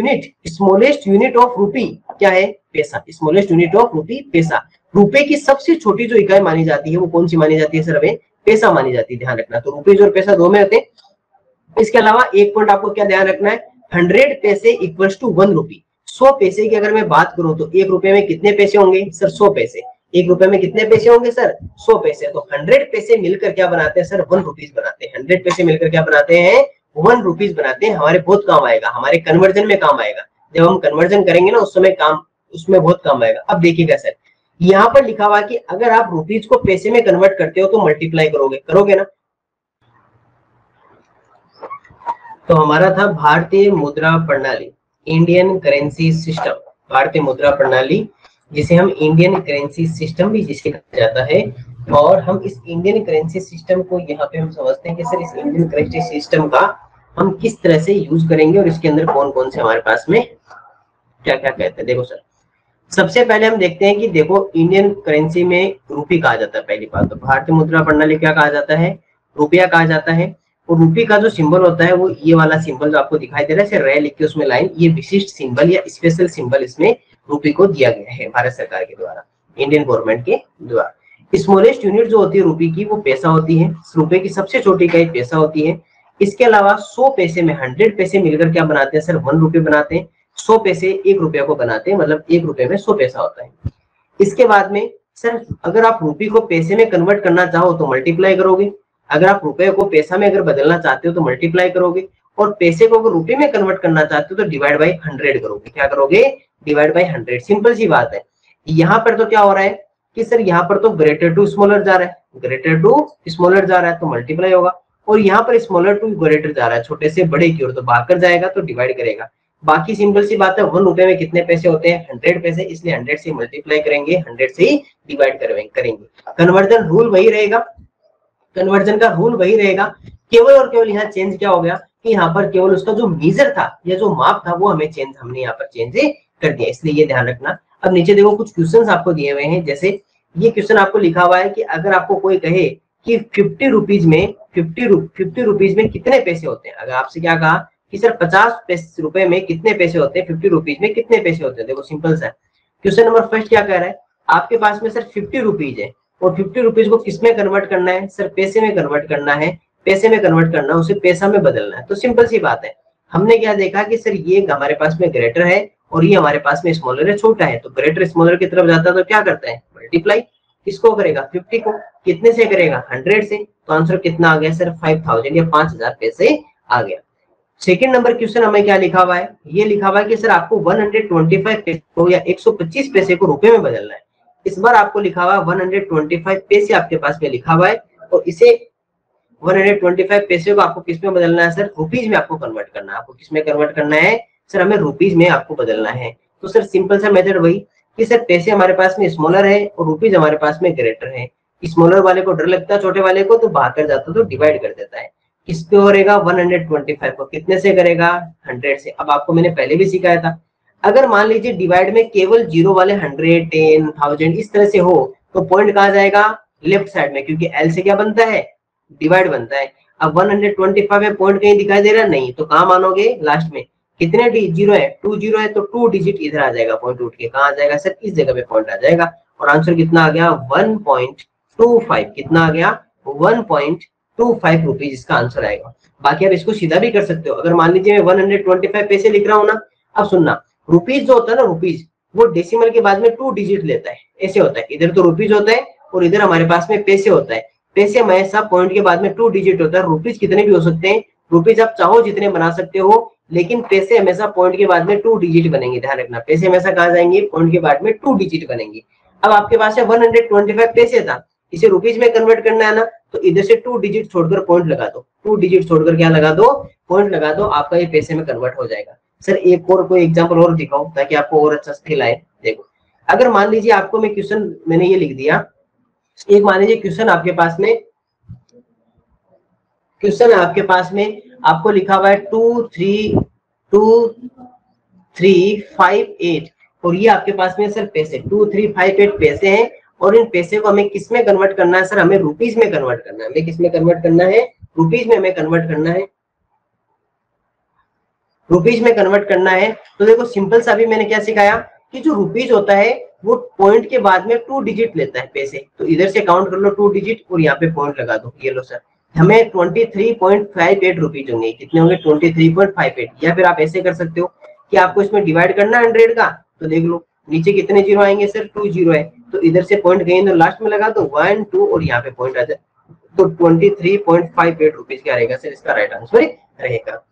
यूनिट ऑफ रूपी क्या है, पैसा। स्मॉलेस्ट यूनिट ऑफ रूपी पैसा। रुपए की सबसे छोटी जो इकाई मानी जाती है वो कौन सी मानी जाती है सर, हमें पैसा मानी जाती है, ध्यान रखना। तो रुपीज और पैसा दो में होते हैं। इसके अलावा एक पॉइंट आपको क्या ध्यान रखना है, 100 पैसे इक्वल्स टू 1 रुपी। 100 पैसे की अगर मैं बात करूं तो 1 रुपए में कितने पैसे होंगे सर 100 पैसे। 1 रुपए में कितने पैसे होंगे सर 100 पैसे। तो 100 पैसे मिलकर क्या बनाते हैं सर 1 रुपीज बनाते हैं। 100 पैसे मिलकर क्या बनाते हैं 1 रुपीज बनाते हैं। हमारे बहुत काम आएगा, हमारे कन्वर्जन में काम आएगा। जब हम कन्वर्जन करेंगे ना उस समय काम उसमें बहुत काम आएगा। अब देखिएगा सर यहाँ पर लिखा हुआ कि अगर आप रुपीज को पैसे में कन्वर्ट करते हो तो मल्टीप्लाई करोगे ना। तो हमारा था भारतीय मुद्रा प्रणाली, इंडियन करेंसी सिस्टम, भारतीय मुद्रा प्रणाली जिसे हम इंडियन करेंसी सिस्टम भी जिसे कहा जाता है। और हम इस इंडियन करेंसी सिस्टम को यहाँ पे हम समझते हैं कि सर इस इंडियन करेंसी सिस्टम का हम किस तरह से यूज करेंगे और इसके अंदर कौन कौन से हमारे पास में क्या क्या कहते हैं। देखो सर सबसे पहले हम देखते हैं कि देखो इंडियन करेंसी में रूपी कहा जाता है। पहली बात तो भारतीय मुद्रा प्रणाली क्या कहा जाता है रुपया कहा जाता है। और रूपी का जो सिंबल होता है वो ये वाला सिंबल जो आपको दिखाई दे रहा है रे लिख के उसमें लाइन, ये विशिष्ट सिंबल या स्पेशल सिंबल इसमें रूपी को दिया गया है भारत सरकार के द्वारा, इंडियन गवर्नमेंट के द्वारा। स्मॉलेस्ट यूनिट जो होती है रूपी की वो पैसा होती है। रुपए की सबसे छोटी इकाई पैसा होती है। इसके अलावा 100 पैसे में 100 पैसे मिलकर क्या बनाते हैं सर 1 रुपए बनाते हैं। 100 पैसे 1 रुपया को बनाते हैं, मतलब 1 रुपए में 100 पैसा होता है। इसके बाद में सर अगर आप रूपी को पैसे में कन्वर्ट करना चाहो तो मल्टीप्लाई करोगे। अगर आप रुपए को पैसा में अगर बदलना चाहते हो तो मल्टीप्लाई करोगे। और पैसे को अगर रुपए में कन्वर्ट करना चाहते हो तो डिवाइड बाई 100 करोगे। क्या करोगे डिवाइड बाई 100। सिंपल सी बात है। यहाँ पर तो क्या हो रहा है कि सर यहाँ पर तो ग्रेटर टू स्मॉलर जा रहा है, ग्रेटर टू स्मॉलर जा रहा है तो मल्टीप्लाई होगा। और यहाँ पर स्मॉलर टू ग्रेटर जा रहा है, छोटे से बड़े की ओर, तो भागकर जाएगा तो डिवाइड करेगा। बाकी सिंपल सी बात है 1 रुपए में कितने पैसे होते हैं 100 पैसे, इसलिए 100 से मल्टीप्लाई करेंगे, 100 से ही डिवाइड करेंगे। कन्वर्जन रूल वही रहेगा, कन्वर्जन का रूल वही रहेगा। केवल और केवल यहाँ चेंज क्या हो गया कि यहाँ पर केवल उसका जो मीजर था या जो माप था वो हमने यहाँ पर चेंज कर दिया, इसलिए ये ध्यान रखना। अब नीचे देखो कुछ क्वेश्चन आपको दिए हुए हैं। जैसे ये क्वेश्चन आपको लिखा हुआ है कि अगर आपको कोई कहे कि 50 रुपीज में 50 रुपीज में कितने पैसे होते हैं। अगर आपसे क्या कहा कि सर 50 रुपए में कितने पैसे होते हैं, 50 रुपीज में कितने पैसे होते हैं। देखो सिंपल सा क्वेश्चन नंबर फर्स्ट क्या कह रहा है, आपके पास में सर 50 रुपीज है और 50 रुपीज को किस में कन्वर्ट करना है सर पैसे में कन्वर्ट करना है। पैसे में कन्वर्ट करना उसे पैसा में बदलना है। तो सिंपल सी बात है, हमने क्या देखा कि सर ये हमारे पास में ग्रेटर है और ये हमारे पास में स्मॉलर है, छोटा है। तो ग्रेटर स्मॉलर की तरफ जाता है तो क्या करता है मल्टीप्लाई, किसको करेगा 50 को, कितने से करेगा 100 से। तो आंसर कितना आ गया सर 5000 या 5000 पैसे आ गया। सेकंड नंबर क्वेश्चन हमें क्या लिखा हुआ है, ये लिखा हुआ है कि सर आपको 125 पैसे को या 125 पैसे को रुपए में बदलना है। इस बार आपको लिखा हुआ है 125 पैसे आपके पास में लिखा हुआ है और इसे 125 पैसे को आपको किस में बदलना है सर रुपीज में आपको कन्वर्ट करना है। आपको किस में कन्वर्ट करना है सर हमें रुपीज में आपको बदलना है। तो सर सिंपल सा मेथड वही कि सर पैसे हमारे पास में स्मॉलर है और रुपीज हमारे पास में ग्रेटर है। स्मॉलर वाले को डर लगता है छोटे वाले को, तो बाहर कर जाता तो डिवाइड कर देता है। किसको करेगा 125 को कितने से करेगा 100 से। अब आपको मैंने पहले भी सिखाया था, अगर मान लीजिए डिवाइड में केवल जीरो वाले 100, 10, 1000 इस तरह से हो तो पॉइंट कहाँ जाएगा लेफ्ट साइड में, क्योंकि एल से क्या बनता है डिवाइड बनता है। अब 125 में पॉइंट कहीं दिखाई दे रहा नहीं, तो कहाँ मानोगे लास्ट में कितने जीरो है 2 जीरो है, तो 2 डिजिट इधर आ जाएगा, पॉइंट उठ के कहाँ आ जाएगा सर इस जगह पे पॉइंट आ जाएगा। और आंसर कितना आ गया 1.25, कितना आ गया 1.25 रुपीज इसका आंसर आएगा। बाकी आप इसको सीधा भी कर सकते हो। अगर मान लीजिए मैं 125 पैसे लिख रहा हूँ ना, अब सुनना रुपीज जो होता है ना रुपीज वो डेसिमल के बाद में 2 डिजिट लेता है, ऐसे होता है। इधर तो रुपीज होता है और इधर हमारे पास में पैसे होता है। पैसे हमेशा पॉइंट के बाद में 2 डिजिट होता है। रुपीज कितने भी हो सकते हैं, रुपीज आप चाहो जितने बना सकते हो, लेकिन पैसे हमेशा पॉइंट के बाद में 2 डिजिट बनेंगे। ध्यान रखना पैसे हमेशा कहाँ जाएंगे पॉइंट के बाद में 2 डिजिट बनेंगे। अब आपके पास 125 पैसे था, इसे रुपीज में कन्वर्ट करना है ना, तो इधर से 2 डिजिट छोड़कर पॉइंट लगा दो, 2 डिजिट छोड़कर क्या लगा दो पॉइंट लगा दो, आपका ये पैसे में कन्वर्ट हो जाएगा। सर एक और कोई एग्जांपल और दिखाओ ताकि आपको और अच्छा फील आए। देखो अगर मान लीजिए आपको मैं क्वेश्चन मैंने ये लिख दिया, एक मान लीजिए क्वेश्चन आपके पास में आपको लिखा हुआ है 2358 और ये आपके पास में सर पैसे 2358 पैसे हैं और इन पैसे को हमें किस में कन्वर्ट करना है सर हमें रुपीज में कन्वर्ट करना है। हमें किस में कन्वर्ट करना है रुपीज में हमें कन्वर्ट करना है, रुपीज में कन्वर्ट करना है। तो देखो सिंपल सा भी मैंने क्या सिखाया कि जो रुपीज होता है वो पॉइंट के बाद में 2 डिजिट लेता है पैसे, तो इधर से काउंट कर लो 2 डिजिट और यहाँ पे पॉइंट लगा दो। ये लो सर हमें 23.58 रुपीज होंगे। कितने होंगे? 23.58। या फिर आप ऐसे कर सकते हो कि आपको इसमें डिवाइड करना 100 का, तो देख लो नीचे कितने जीरो आएंगे सर? 2 जीरो है, तो इधर से पॉइंट कहीं तो लास्ट में लगा दो 1 2 और यहाँ पे पॉइंट आ जाए, तो 23.58 रुपीज क्या रहेगा सर? इसका राइट आंसर रहेगा।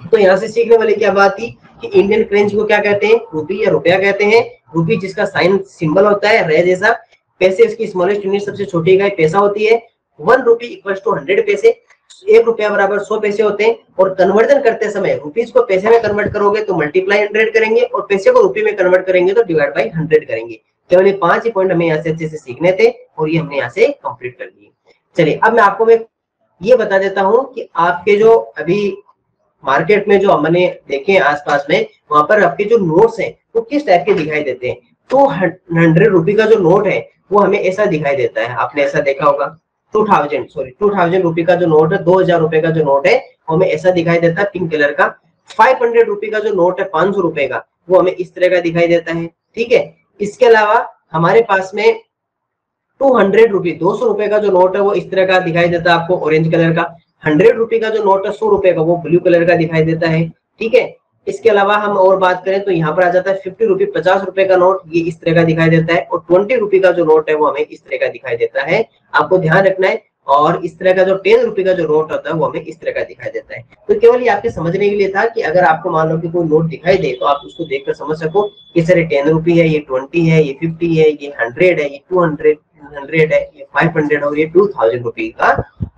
तो यहाँ से सीखने वाली क्या बात थी कि इंडियन करेंसी को क्या कहते हैं? रुपी या रुपया कहते हैं। रुपी जिसका साइन सिंबल होता है रे जैसा, पैसे इसकी स्मॉलेस्ट यूनिट सबसे छोटी इकाई पैसा होती है। 1 रुपी इक्वल्स टू 100 पैसे, 1 रुपया बराबर 100 पैसे होते हैं। और कन्वर्जन करते समय रुपीज को पैसे में कन्वर्ट करोगे तो मल्टीप्लाई 100 करेंगे, और पैसे को रुपये में कन्वर्ट करेंगे तो डिवाइड बाई 100 करेंगे। केवल ये 5 ही पॉइंट हमें यहाँ से अच्छे से सीखने थे और ये हमने यहाँ से कंप्लीट कर लिए। चलिए अब मैं आपको ये बता देता हूँ कि आपके जो अभी मार्केट में जो हमने देखे आसपास में, वहां पर आपके जो नोट्स हैं वो किस टाइप के दिखाई देते हैं। तो 100 रुपी का जो नोट है वो हमें ऐसा दिखाई देता है, आपने ऐसा देखा होगा। 2000 रुपी का जो नोट है, 2000 रुपए का जो नोट है वो हमें ऐसा दिखाई देता है पिंक कलर का। 500 रुपी का जो नोट है 500 रुपए का, वो हमें इस तरह का दिखाई देता है, ठीक है। इसके अलावा हमारे पास में 200 रुपी 200 रुपए का जो नोट है वो इस तरह का दिखाई देता है आपको, ऑरेंज कलर का। 100 रुपए का जो नोट है 100 रुपए का, वो ब्लू कलर का दिखाई देता है, ठीक है। इसके अलावा हम और बात करें तो यहाँ पर आ जाता है 50 रुपी 50 रुपए का नोट, ये इस तरह का दिखाई देता है। और 20 रुपी का जो नोट है वो हमें इस तरह का दिखाई देता है, आपको ध्यान रखना है। और इस तरह का जो 10 रुपए का जो नोट होता है वो हमें इस तरह का दिखाई देता है। तो केवल ये आपके समझने के लिए था कि अगर आपको मान लो कि कोई नोट दिखाई दे तो आप उसको देखकर समझ सको कि सर ये 10 रुपी है, ये 20 है, ये 50 है, ये 100 है, ये 200 है, ये 500 और ये 2000 रुपी का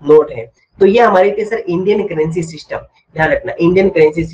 नोट है। तो ये हमारी थी सर इंडियन करेंसी सिस्टम। ध्यान रखना, इंडियन करेंसी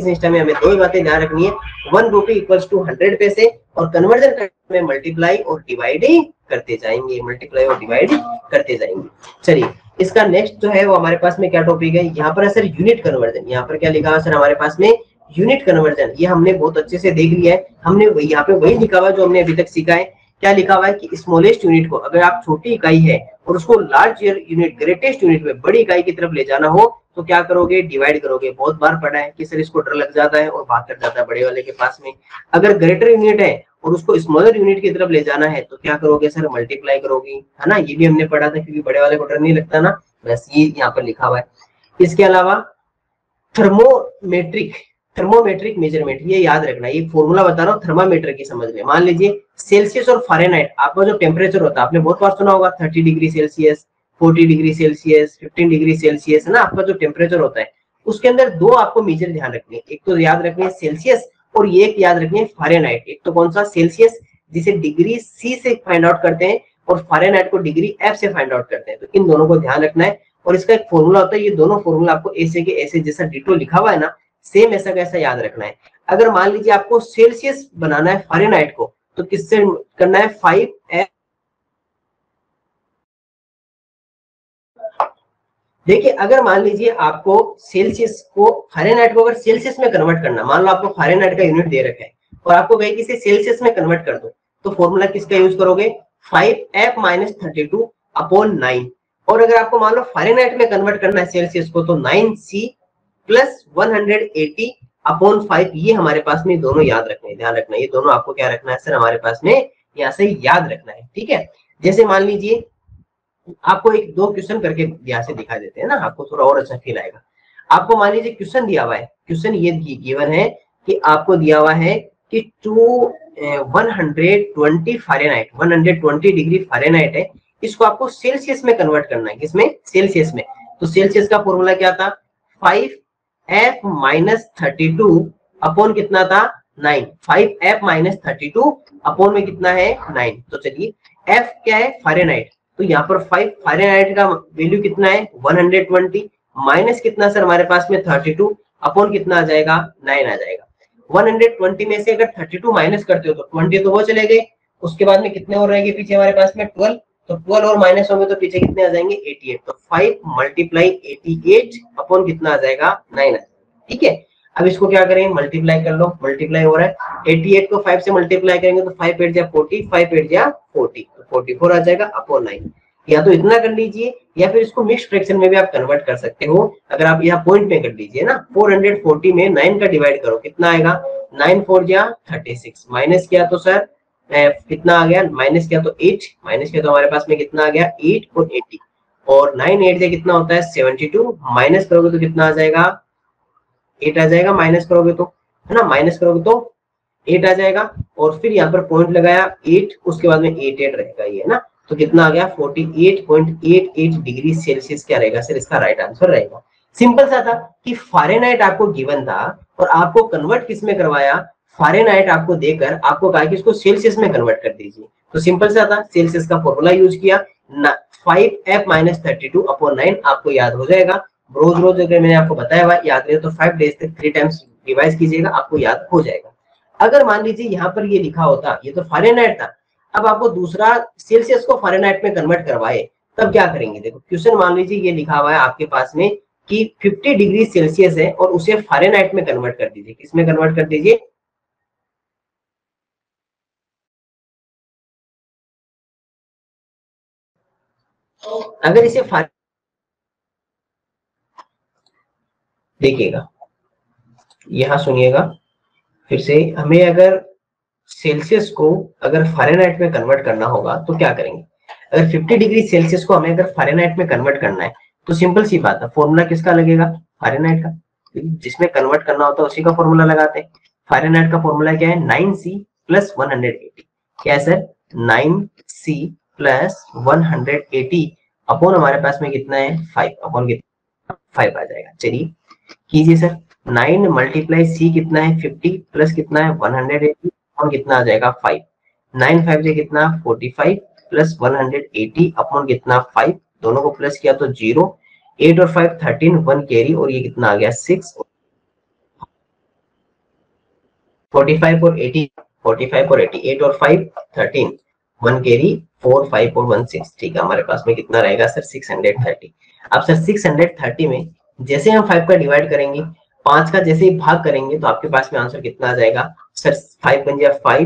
सिस्टम में हमें 2 बातें ध्यान रखनी है। 1 रुपी इक्वल्स टू 100 पैसे, और कन्वर्जन करने में मल्टीप्लाई और डिवाइड करते जाएंगे, मल्टीप्लाई और डिवाइड करते जाएंगे। चलिए इसका नेक्स्ट जो है वो हमारे पास में क्या टॉपिक है, यहाँ पर है सर यूनिट कन्वर्जन। यहाँ पर क्या लिखा है सर हमारे पास में? Unit conversion. ये हमने बहुत अच्छे से देख लिया है, हमने यहाँ पे वही लिखा हुआ जो हमने अभी तक सीखा है। क्या लिखा हुआ है कि स्मॉलेस्ट यूनिट को, अगर आप छोटी इकाई है और उसको लार्ज यूनिट ग्रेटेस्ट यूनिट में बड़ी इकाई की तरफ ले जाना हो तो क्या करोगे? डिवाइड करोगे। बहुत बार पढ़ा है कि सर इसको डर लग जाता है और भाग कर जाता है बड़े वाले के पास में। अगर ग्रेटर यूनिट है और उसको स्मॉलर यूनिट की तरफ ले जाना है तो क्या करोगे सर? मल्टीप्लाई करोगे, है ना। ये भी हमने पढ़ा था, क्योंकि बड़े वाले को डर नहीं लगता ना, बस ये यहाँ पर लिखा हुआ है। इसके अलावा थर्मोमेट्रिक मेजरमेंट, ये याद रखना, ये फॉर्मूला बता रहा हूँ थर्मामीटर की समझ में। मान लीजिए सेल्सियस और फारेनहाइट, आपका जो टेम्परेचर होता है आपने बहुत बार सुना होगा, 30 degree Celsius, 40 degree Celsius, 15 degree Celsius, है ना। आपका जो टेम्परेचर होता है उसके अंदर 2 आपको मेजर ध्यान रखनी है। एक तो याद रखनी है सेल्सियस, और ये एक याद रखनी है फारेनहाइट। एक तो कौन सा? सेल्सियस, जिसे डिग्री सी से फाइंड आउट करते हैं, और फारेनहाइट को डिग्री एफ से फाइंड आउट करते हैं। तो इन दोनों को ध्यान रखना है, और इसका एक फॉर्मूला होता है। ये दोनों फॉर्मूला आपको ऐसे के ऐसे जैसा डिटो लिखा हुआ है ना, सेम ऐसा कैसा याद रखना है। अगर मान लीजिए आपको सेल्सियस बनाना है फारेनहाइट को, तो किससे करना है? 5F। देखिए अगर मान लीजिए आपको सेल्सियस को फारेनहाइट को अगर सेल्सियस में कन्वर्ट करना, मान लो आपको फारेनहाइट का यूनिट दे रखा है और आपको कहे कि इसे सेल्सियस में कन्वर्ट कर दो, तो फॉर्मूला किसका यूज करोगे? 5F - 32/9। और अगर आपको मान लो फारेनहाइट में कन्वर्ट करना है सेल्सियस को, तो 9C + 180/5। ये हमारे पास में दोनों याद रखने हैं, ध्यान रखना, ये दोनों आपको क्या रखना है सर हमारे पास में यहाँ से याद रखना है, ठीक है। जैसे मान लीजिए आपको एक 2 क्वेश्चन करके यहाँ से दिखा देते हैं ना, आपको थोड़ा और अच्छा फील आएगा। आपको मान लीजिए क्वेश्चन दिया हुआ है, क्वेश्चन ये गिवन है कि आपको दिया हुआ है कि 120 फारेनहाइट, 120 डिग्री फारेनहाइट है, इसको आपको सेल्सियस में कन्वर्ट करना है। किसमें? सेल्सियस में। तो सेल्सियस का फॉर्मूला क्या था? 5F - 32 अपॉन कितना था? 9। 5F - 32 अपॉन में कितना है? 9। तो चलिए F क्या है? फारेनहाइट। तो यहाँ पर 5 फारेनहाइट का वैल्यू कितना है? 120 माइनस कितना सर हमारे पास में? 32 अपॉन कितना आ जाएगा? 9 आ जाएगा। 120 में से अगर 32 माइनस करते हो तो 20 तो वो चले गए, उसके बाद में कितने और रहेंगे पीछे हमारे पास में? 12। तो 12 और माइनस होंगे तो पीछे कितने आ जाएंगे? 88। तो 5 × 88 अपॉन कितना आ जाएगा? 9 आ जाएगा, ठीक है। अब इसको क्या करेंगे? मल्टीप्लाई कर लो, मल्टीप्लाई हो रहा है। 88 को 5 से मल्टीप्लाई करेंगे तो 5 8 जा 40, 5 8 जा 40, तो 44 आ जाएगा अपॉन 9। या तो इतना कर लीजिए, या फिर इसको मिक्स फ्रैक्शन में भी आप कन्वर्ट कर सकते हो। अगर आप यहाँ पॉइंट में कर लीजिए ना, 440 में 9 का डिवाइड करो, कितना आएगा? 9 4 जा 36, माइनस किया तो सर कितना आ गया? माइनस किया तो 8, माइनस किया तो हमारे पास में कितना आ गया? 8 और 80। और 9 8 से कितना होता है 72, माइनस करोगे तो कितना आ जाएगा 8 आ जाएगा, माइनस करोगे तो, है ना, माइनस करोगे तो 8 आ जाएगा। और फिर यहाँ पर पॉइंट लगाया 8, उसके बाद में 8 8 रहेगा ये ना, तो कितना आ गया 48.88 डिग्री सेल्सियस क्या रहेगा सर, इसका राइट आंसर रहेगा। सिंपल सा था कि फारेनहाइट आपको गिवन था और आपको कन्वर्ट किस में करवाया, फारेनहाइट आपको देकर आपको कहा कि इसको सेल्सियस में कन्वर्ट कर दीजिए। तो सिंपल सा था, सेल्सियस का फॉर्मूला यूज किया, 5f-32/9 आपको याद हो जाएगा। रोज रोज अगर मैंने आपको बताया हुआ याद रहे तो 5 डेज तक 3 टाइम्स रिवाइज कीजिएगा, आपको याद हो जाएगा। अगर मान लीजिए यहाँ पर ये लिखा होता, ये तो फारेनहाइट था, अब आपको दूसरा सेल्सियस को फारेनहाइट में कन्वर्ट करवाए, तब क्या करेंगे। देखो क्वेश्चन मान लीजिए ये लिखा हुआ है आपके पास में कि 50 डिग्री सेल्सियस है और उसे फारेनहाइट में कन्वर्ट कर दीजिए, किसमें कन्वर्ट कर दीजिए, अगर इसे देखिएगा, यहां सुनिएगा फिर से, हमें अगर सेल्सियस को अगर फारेनहाइट में कन्वर्ट करना होगा तो क्या करेंगे। अगर 50 डिग्री सेल्सियस को हमें अगर फारेनहाइट में कन्वर्ट करना है तो सिंपल सी बात है, फॉर्मूला किसका लगेगा, फारेनहाइट का, जिसमें कन्वर्ट करना होता है उसी का फॉर्मूला लगाते हैं। फारेनहाइट का फॉर्मूला क्या है, 9C + 180, क्या है सर 9C + 180 अपॉन हमारे पास में कितना है 5, अपॉन कितना 5 आ जाएगा। चलिए कीजिए सर, 9 × C कितना है 50 प्लस कितना है 180 अपॉन कितना आ जाएगा 5, 9 5 से कितना 45 प्लस 180 अपॉन कितना 5, दोनों को प्लस किया तो 0, 8 और 5 13, 1 कैरी और ये कितना आ गया 6, 45 और 80, 45 और 80, 8 और 5 13, 1 कैरी 4 5 और 1 6, ठीक है, हमारे पास में कितना रहेगा सर 630। अब सर 630 में जैसे हम 5 का डिवाइड करेंगे, 5 का जैसे ही भाग करेंगे तो आपके पास में आंसर कितना आ जाएगा सर, 5 बन जाए 5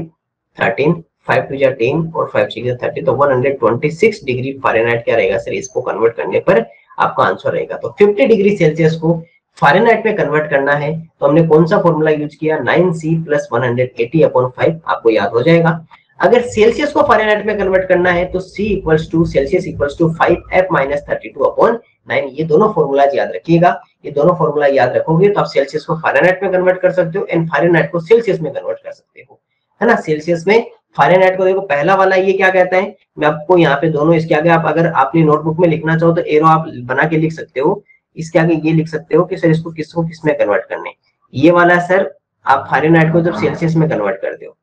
13, 5 2 10 और 5 6 30, तो 126 डिग्री फारेनहाइट क्या रहेगा सर, इसको कन्वर्ट करने पर आपका आंसर रहेगा। तो 50 डिग्री सेल्सियस को फारेनहाइट में कन्वर्ट करना है तो हमने कौन सा फॉर्मूला यूज किया, 9C + 180 अपॉन 5, आपको याद हो जाएगा। अगर सेल्सियस को फारेनहाइट में कन्वर्ट करना है तो C = सेल्सियस = 5f-32 अपॉन 9, ये दोनों फॉर्मूलाज याद रखिएगा। ये दोनों फॉर्मूला याद रखोगे तो आप सेल्सियस को फारेनहाइट में कन्वर्ट कर सकते हो एंड फारेनहाइट को सेल्सियस में कन्वर्ट कर सकते हो, है ना। सेल्सियस में फारेनहाइट को देखो, पहला वाला ये क्या कहता है, मैं आपको यहाँ पे दोनों इसके आगे, आप अगर अपनी नोटबुक में लिखना चाहो तो एरो आप बना के लिख सकते हो, इसके आगे ये लिख सकते हो कि सर इसको किसको किसमें कन्वर्ट करने। ये वाला सर आप फारेनहाइट को जब सेल्सियस में कन्वर्ट करते हो,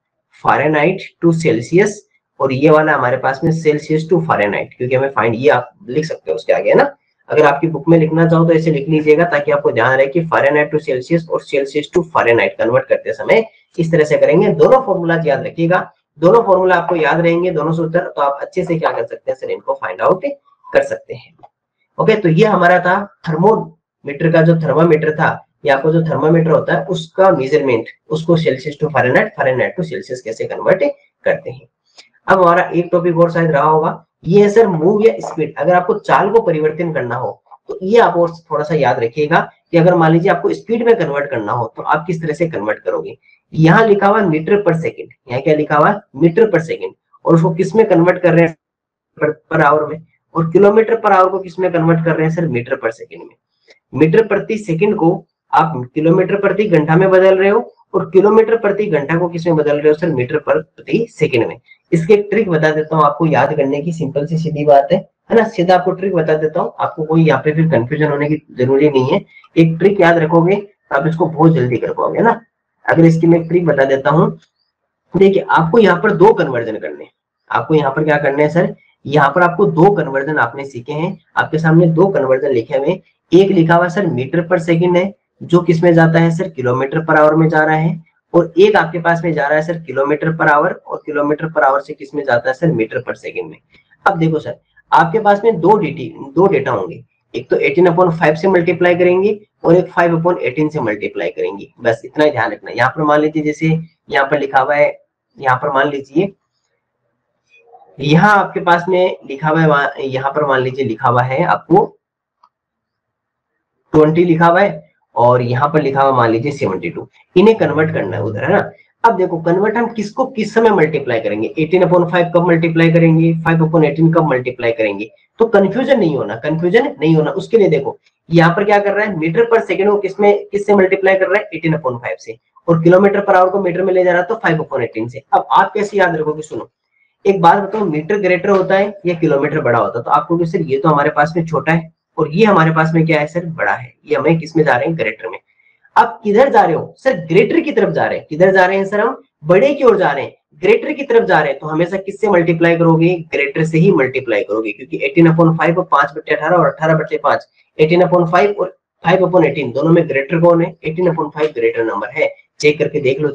फारेनहाइट टू सेल्सियस, और ये वाला हमारे पास में सेल्सियस टू फारेनहाइट, क्योंकि हमें फाइंड, ये आप लिख सकते हो उसके आगे, है ना। अगर आपकी बुक में लिखना चाहो तो ऐसे लिख लीजिएगा ताकि आपको ध्यान रहे कि फारेनहाइट टू सेल्सियस और सेल्सियस टू फारेनहाइट कन्वर्ट करते समय इस तरह से करेंगे। दोनों फॉर्मूला याद रखिएगा, दोनों फॉर्मूला आपको याद रहेंगे, दोनों सूत्र, तो आप अच्छे से क्या कर सकते हैं सर, इनको फाइंड आउट कर सकते हैं। ओके, तो ये हमारा था थर्मोमीटर का, जो थर्मामीटर था, ये आपको जो थर्मामीटर होता है उसका मेजरमेंट, उसको Celsius to Fahrenheit, Fahrenheit to Celsius कैसे कन्वर्ट करते हैं। अब हमारा एक टॉपिक और शायद रहा होगा, ये है सर मूव या स्पीड। अगर आपको चाल को परिवर्तन करना हो तो ये आप और थोड़ा सा याद रखिएगा कि अगर मान लीजिए आपको स्पीड में कन्वर्ट करना हो तो आप किस तरह से कन्वर्ट करोगे। यहाँ लिखा हुआ मीटर पर सेकेंड, यहाँ क्या लिखा हुआ है मीटर पर सेकेंड, और उसको किस में कन्वर्ट कर रहे हैं, पर आवर में, और किलोमीटर पर आवर को किस में कन्वर्ट कर रहे हैं सर, मीटर पर सेकेंड में। मीटर प्रति सेकंड को आप किलोमीटर प्रति घंटा में बदल रहे हो, और किलोमीटर प्रति घंटा को किसमें बदल रहे हो सर, मीटर प्रति सेकंड में। इसकी एक ट्रिक बता देता हूँ आपको याद करने की, सिंपल सी सीधी बात है ना, सीधा आपको ट्रिक बता देता हूँ, आपको कोई यहाँ पे फिर कंफ्यूजन होने की जरूरी नहीं है। एक ट्रिक याद रखोगे तो आप इसको बहुत जल्दी कर पाओगे ना। अगर इसकी मैं ट्रिक बता देता हूँ, देखिए आपको यहाँ पर 2 कन्वर्जन करने, आपको यहाँ पर क्या करना है सर, यहाँ पर आपको 2 कन्वर्जन आपने सीखे हैं, आपके सामने 2 कन्वर्जन लिखे हुए। एक लिखा हुआ सर मीटर पर सेकंड है, जो किसमें जाता है सर, किलोमीटर पर आवर में जा रहा है, और एक आपके पास में जा रहा है सर किलोमीटर पर आवर, और किलोमीटर पर आवर से किसमें जाता है सर, मीटर पर सेकंड में। अब देखो सर, आपके पास में दो डेटा होंगे, एक तो 18/5 से मल्टीप्लाई करेंगे और एक 5/18 से मल्टीप्लाई करेंगे, बस इतना ही ध्यान रखना। यहाँ पर मान लीजिए जैसे यहाँ पर लिखा हुआ है, यहाँ पर मान लीजिए यहाँ आपके पास में लिखा हुआ है, यहाँ पर मान लीजिए लिखा हुआ है आपको 20 लिखा हुआ है, और यहाँ पर लिखा हुआ मान लीजिए 72, इन्हें कन्वर्ट करना है उधर, है ना। अब देखो कन्वर्ट हम किसको किस समय मल्टीप्लाई करेंगे, 18/5 कब मल्टीप्लाई करेंगे, 5/18 कब मल्टीप्लाई करेंगे, तो कंफ्यूजन नहीं होना, कंफ्यूजन नहीं होना उसके लिए देखो यहाँ पर क्या कर रहा है, मीटर पर सेकंड को किससे मल्टीप्लाई कर रहा है, 18/5 से, और किलोमीटर पर आवर को मीटर में ले जा रहा है तो 5/18 से। अब आप कैसे याद रखोगे, सुनो एक बात बताओ, मीटर ग्रेटर होता है या किलोमीटर बड़ा होता है, तो आपको कि सर ये तो हमारे पास में छोटा है और ये हमारे पास में क्या है सर, बड़ा है, ये हमें किस में जा रहे हैं, ग्रेटर में। आप किधर जा रहे हो सर, ग्रेटर की तरफ जा रहे हैं, किधर जा रहे हैं सर, हम बड़े की ओर जा रहे हैं, ग्रेटर की तरफ जा रहे हैं, तो हमेशा किससे मल्टीप्लाई करोगे, ग्रेटर से ही मल्टीप्लाई करोगे, क्योंकि 18/5 और 5/18 और 18/5, 18/5 और 5/18 दोनों में ग्रेटर कौन है, 18/5 ग्रेटर नंबर है। चेक करके देख लो,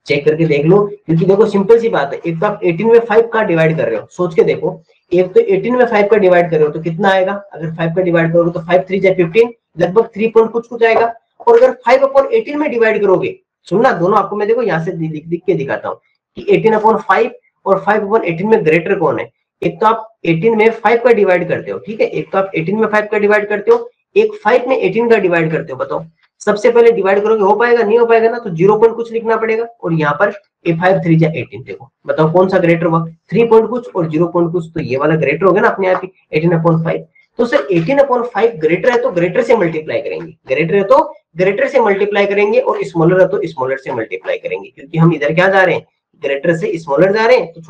चेक करके देख लो, क्योंकि देखो सिंपल सी बात है, एक तो आप 18 में 5 का डिवाइड कर रहे हो, सोच के देखो, एक तो 18 में 5 का डिवाइड कर रहे हो तो कितना आएगा, अगर 5 का डिवाइड करोगे तो 5 3 15, लगभग 3 पॉइंट कुछ कुछ आएगा। और अगर 5/18 में डिवाइड करोगे, सुनना दोनों आपको मैं देखो यहाँ से लिख के दिखाता हूँ कि 18/5 और 5/18 में ग्रेटर कौन है। एक तो आप 18 में 5 का डिवाइड करते हो, ठीक है, एक तो आप 18 में 5 का डिवाइड करते हो, एक 5 में 18 का डिवाइड करते हो, बताओ सबसे पहले डिवाइड करोगे, हो पाएगा, नहीं हो पाएगा ना, तो 0 पॉइंट कुछ लिखना पड़ेगा, और यहाँ पर 5 3 जा 18, देखो बताओ कौन सा ग्रेटर हुआ, 3 पॉइंट कुछ और 0 पॉइंट कुछ, तो ये वाला ग्रेटर हो गया ना अपने आप ही 18/5। तो सर 18/5 ग्रेटर है तो ग्रेटर से मल्टीप्लाई करेंगे, ग्रेटर है तो ग्रेटर से मल्टीप्लाई करेंगे, और स्मॉलर है तो स्मॉलर से मल्टीप्लाई करेंगे, क्योंकि हम इधर क्या जा रहे हैं, ग्रेटर से स्मॉलर जा रहे हैं, तो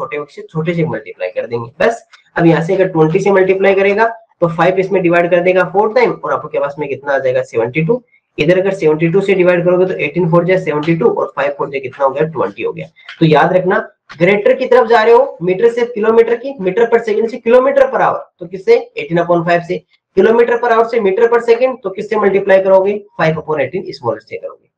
छोटे से मल्टीप्लाई कर देंगे बस। अब यहाँ से अगर 20 से मल्टीप्लाई करेगा तो 5 इसमें डिवाइड कर देगा 4 टाइम, और आपके पास में कितना आ जाएगा 72। इधर अगर 72 से डिवाइड करोगे तो 18 4 जा 72 और 5 4 जा कितना हो गया, 20 हो गया। तो याद रखना, ग्रेटर की तरफ जा रहे हो, मीटर से किलोमीटर की, मीटर पर सेकंड से किलोमीटर पर आवर, तो किससे 18/5 से, किलोमीटर पर आवर से मीटर पर सेकंड, तो किससे मल्टीप्लाई करोगे, 5/18 स्मॉलर से करोगे।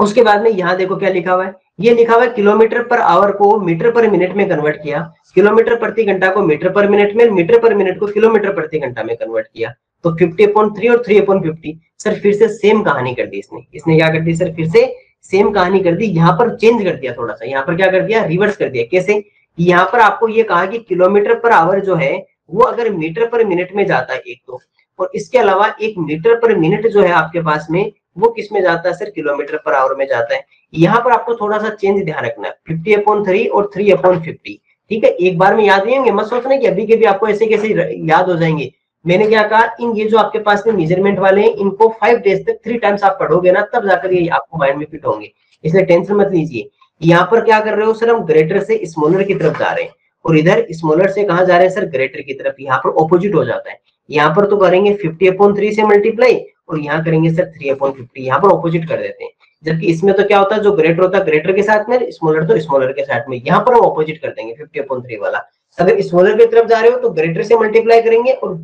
उसके बाद में यहाँ देखो क्या लिखा हुआ है, ये लिखा हुआ है किलोमीटर पर आवर को मीटर पर मिनट में कन्वर्ट किया, किलोमीटर प्रति घंटा को मीटर पर मिनट में, मीटर पर मिनट को किलोमीटर प्रति घंटा में कन्वर्ट किया, तो 50/3 और 3/50। सर फिर से सेम कहानी कर दी इसने क्या कर दी सर, फिर से सेम कहानी कर दी, यहाँ पर चेंज कर दिया थोड़ा सा, यहाँ पर क्या कर दिया, रिवर्स कर दिया। कैसे, यहाँ पर आपको ये कहा कि किलोमीटर पर आवर जो है वो अगर मीटर पर मिनट में जाता है एक तो, और इसके अलावा एक मीटर पर मिनट जो है आपके पास में वो किस में जाता है सर, किलोमीटर पर आवर में जाता है। यहाँ पर आपको थोड़ा सा चेंज ध्यान रखना है, 50/3 और 3/50, ठीक है, एक बार में याद नहीं होंगे, मत सोचना कि अभी के भी आपको ऐसे कैसे याद हो जाएंगे। मैंने क्या कहा, इन ये जो आपके पास में मेजरमेंट वाले हैं इनको 5 डेज तक 3 टाइम्स आप पढ़ोगे ना, तब जाकर ये आपको माइंड में फिट होंगे, इसलिए टेंशन मत लीजिए। यहाँ पर क्या कर रहे हो सर, हम ग्रेटर से स्मॉलर की तरफ जा रहे हैं, और इधर स्मॉलर से कहाँ जा रहे हैं सर, ग्रेटर की तरफ, यहाँ पर ऑपोजिट हो जाता है। यहाँ पर तो करेंगे 50/3 से मल्टीप्लाई, और यहाँ करेंगे सर 3/50, यहाँ पर ऑपोजिट कर देते हैं। जबकि इसमें तो क्या होता है, जो ग्रेटर होता है ग्रेटर के साथ में, स्मॉलर तो स्मॉलर के साथ में, यहाँ पर हम ऑपोजिट कर देंगे 50/3 वाला। अगर स्मॉलर की तरफ जा रहे हो तो ग्रेटर से मल्टीप्लाई करेंगे, और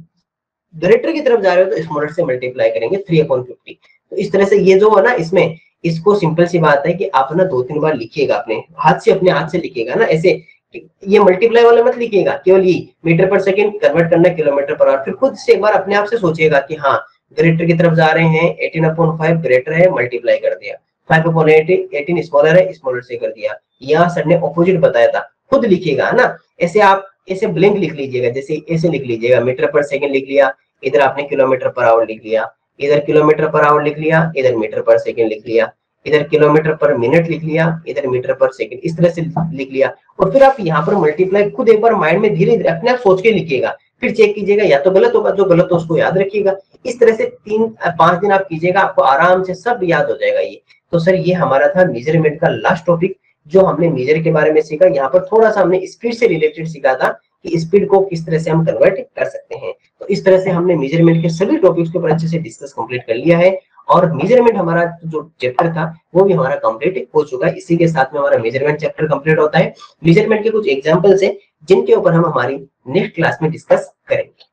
ग्रेटर की तरफ जा रहे हो तो स्मॉलर से मल्टीप्लाई करेंगे 3/50। तो इस तरह से ये जो है ना, इसमें इसको सिंपल सी बात है कि आप ना 2-3 बार लिखिएगा, अपने हाथ से लिखिएगा ना, ऐसे ये मल्टीप्लाई वाला मत लिखिएगा, केवल ये मीटर पर सेकंड कन्वर्ट करना किलोमीटर पर आवर, फिर खुद से एक बार अपने आप से सोचिएगा कि हाँ ग्रेटर की तरफ जा रहे हैं, 18/5 ग्रेटर है, मल्टीप्लाई कर दिया, 5/18 स्मॉलर है, स्मॉलर से कर दिया। यहाँ सर ने ऑपोजिट बताया था, खुद लिखिएगा ना, ऐसे आप ऐसे ब्लैंक लिख लीजिएगा, जैसे ऐसे लिख लीजिएगा, मीटर पर सेकंड लिख लिया, इधर आपने किलोमीटर पर आवर लिख लिया, इधर किलोमीटर पर आवर लिख लिया, इधर मीटर पर सेकंड लिख लिया, इधर किलोमीटर पर मिनट लिख लिया, इधर मीटर पर सेकंड, इस तरह से लिख लिया। और फिर आप यहाँ पर मल्टीप्लाई खुद एक बार माइंड में धीरे धीरे अपने आप सोच के लिखिएगा, फिर चेक कीजिएगा, या तो गलत होगा, जो गलत हो उसको याद रखिएगा। इस तरह से 3-5 दिन आप कीजिएगा, आपको आराम से सब याद हो जाएगा ये। तो सर ये हमारा था मेजरमेंट का लास्ट टॉपिक, जो हमने मेजर के बारे में सीखा। यहाँ पर थोड़ा सा हमने स्पीड से रिलेटेड सीखा था कि स्पीड को किस तरह से हम कन्वर्ट कर सकते हैं। तो इस तरह से हमने मेजरमेंट के सभी टॉपिक्स के ऊपर अच्छे से डिस्कस कंप्लीट कर लिया है, और मेजरमेंट हमारा जो चैप्टर था वो भी हमारा कंप्लीट हो चुका है। इसी के साथ में हमारा मेजरमेंट चैप्टर कंप्लीट होता है। मेजरमेंट के कुछ एग्जांपल्स हैं जिनके ऊपर हम हमारी नेक्स्ट क्लास में डिस्कस करेंगे,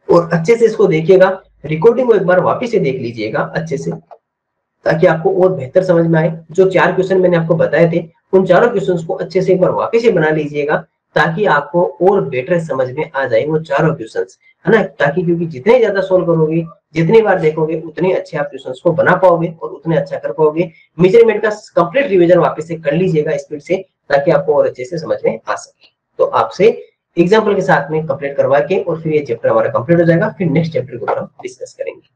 और अच्छे से इसको देखिएगा, रिकॉर्डिंग को एक बार वापस से देख लीजिएगा अच्छे से, ताकि आपको और बेहतर समझ में आए। जो 4 क्वेश्चन मैंने आपको बताए थे, उन चारों क्वेश्चंस को अच्छे से एक बार वापस से बना लीजिएगा, ताकि आपको और बेटर समझ में आ जाए वो चारों क्वेश्चंस, है ना। ताकि क्योंकि जितने ज्यादा सोल्व करोगे, जितनी बार देखोगे, उतने अच्छे आप क्वेश्चंस को बना पाओगे और उतने अच्छा कर पाओगे। मेजरमेंट का कंप्लीट रिवीजन वापस से कर लीजिएगा स्पीड से, ताकि आपको और अच्छे से समझ में आ सके। तो आपसे एग्जाम्पल के साथ में कंप्लीट करवा के, और फिर ये चैप्टर हमारा कंप्लीट हो जाएगा। फिर नेक्स्ट चैप्टर के ऊपर हम डिस्कस करेंगे।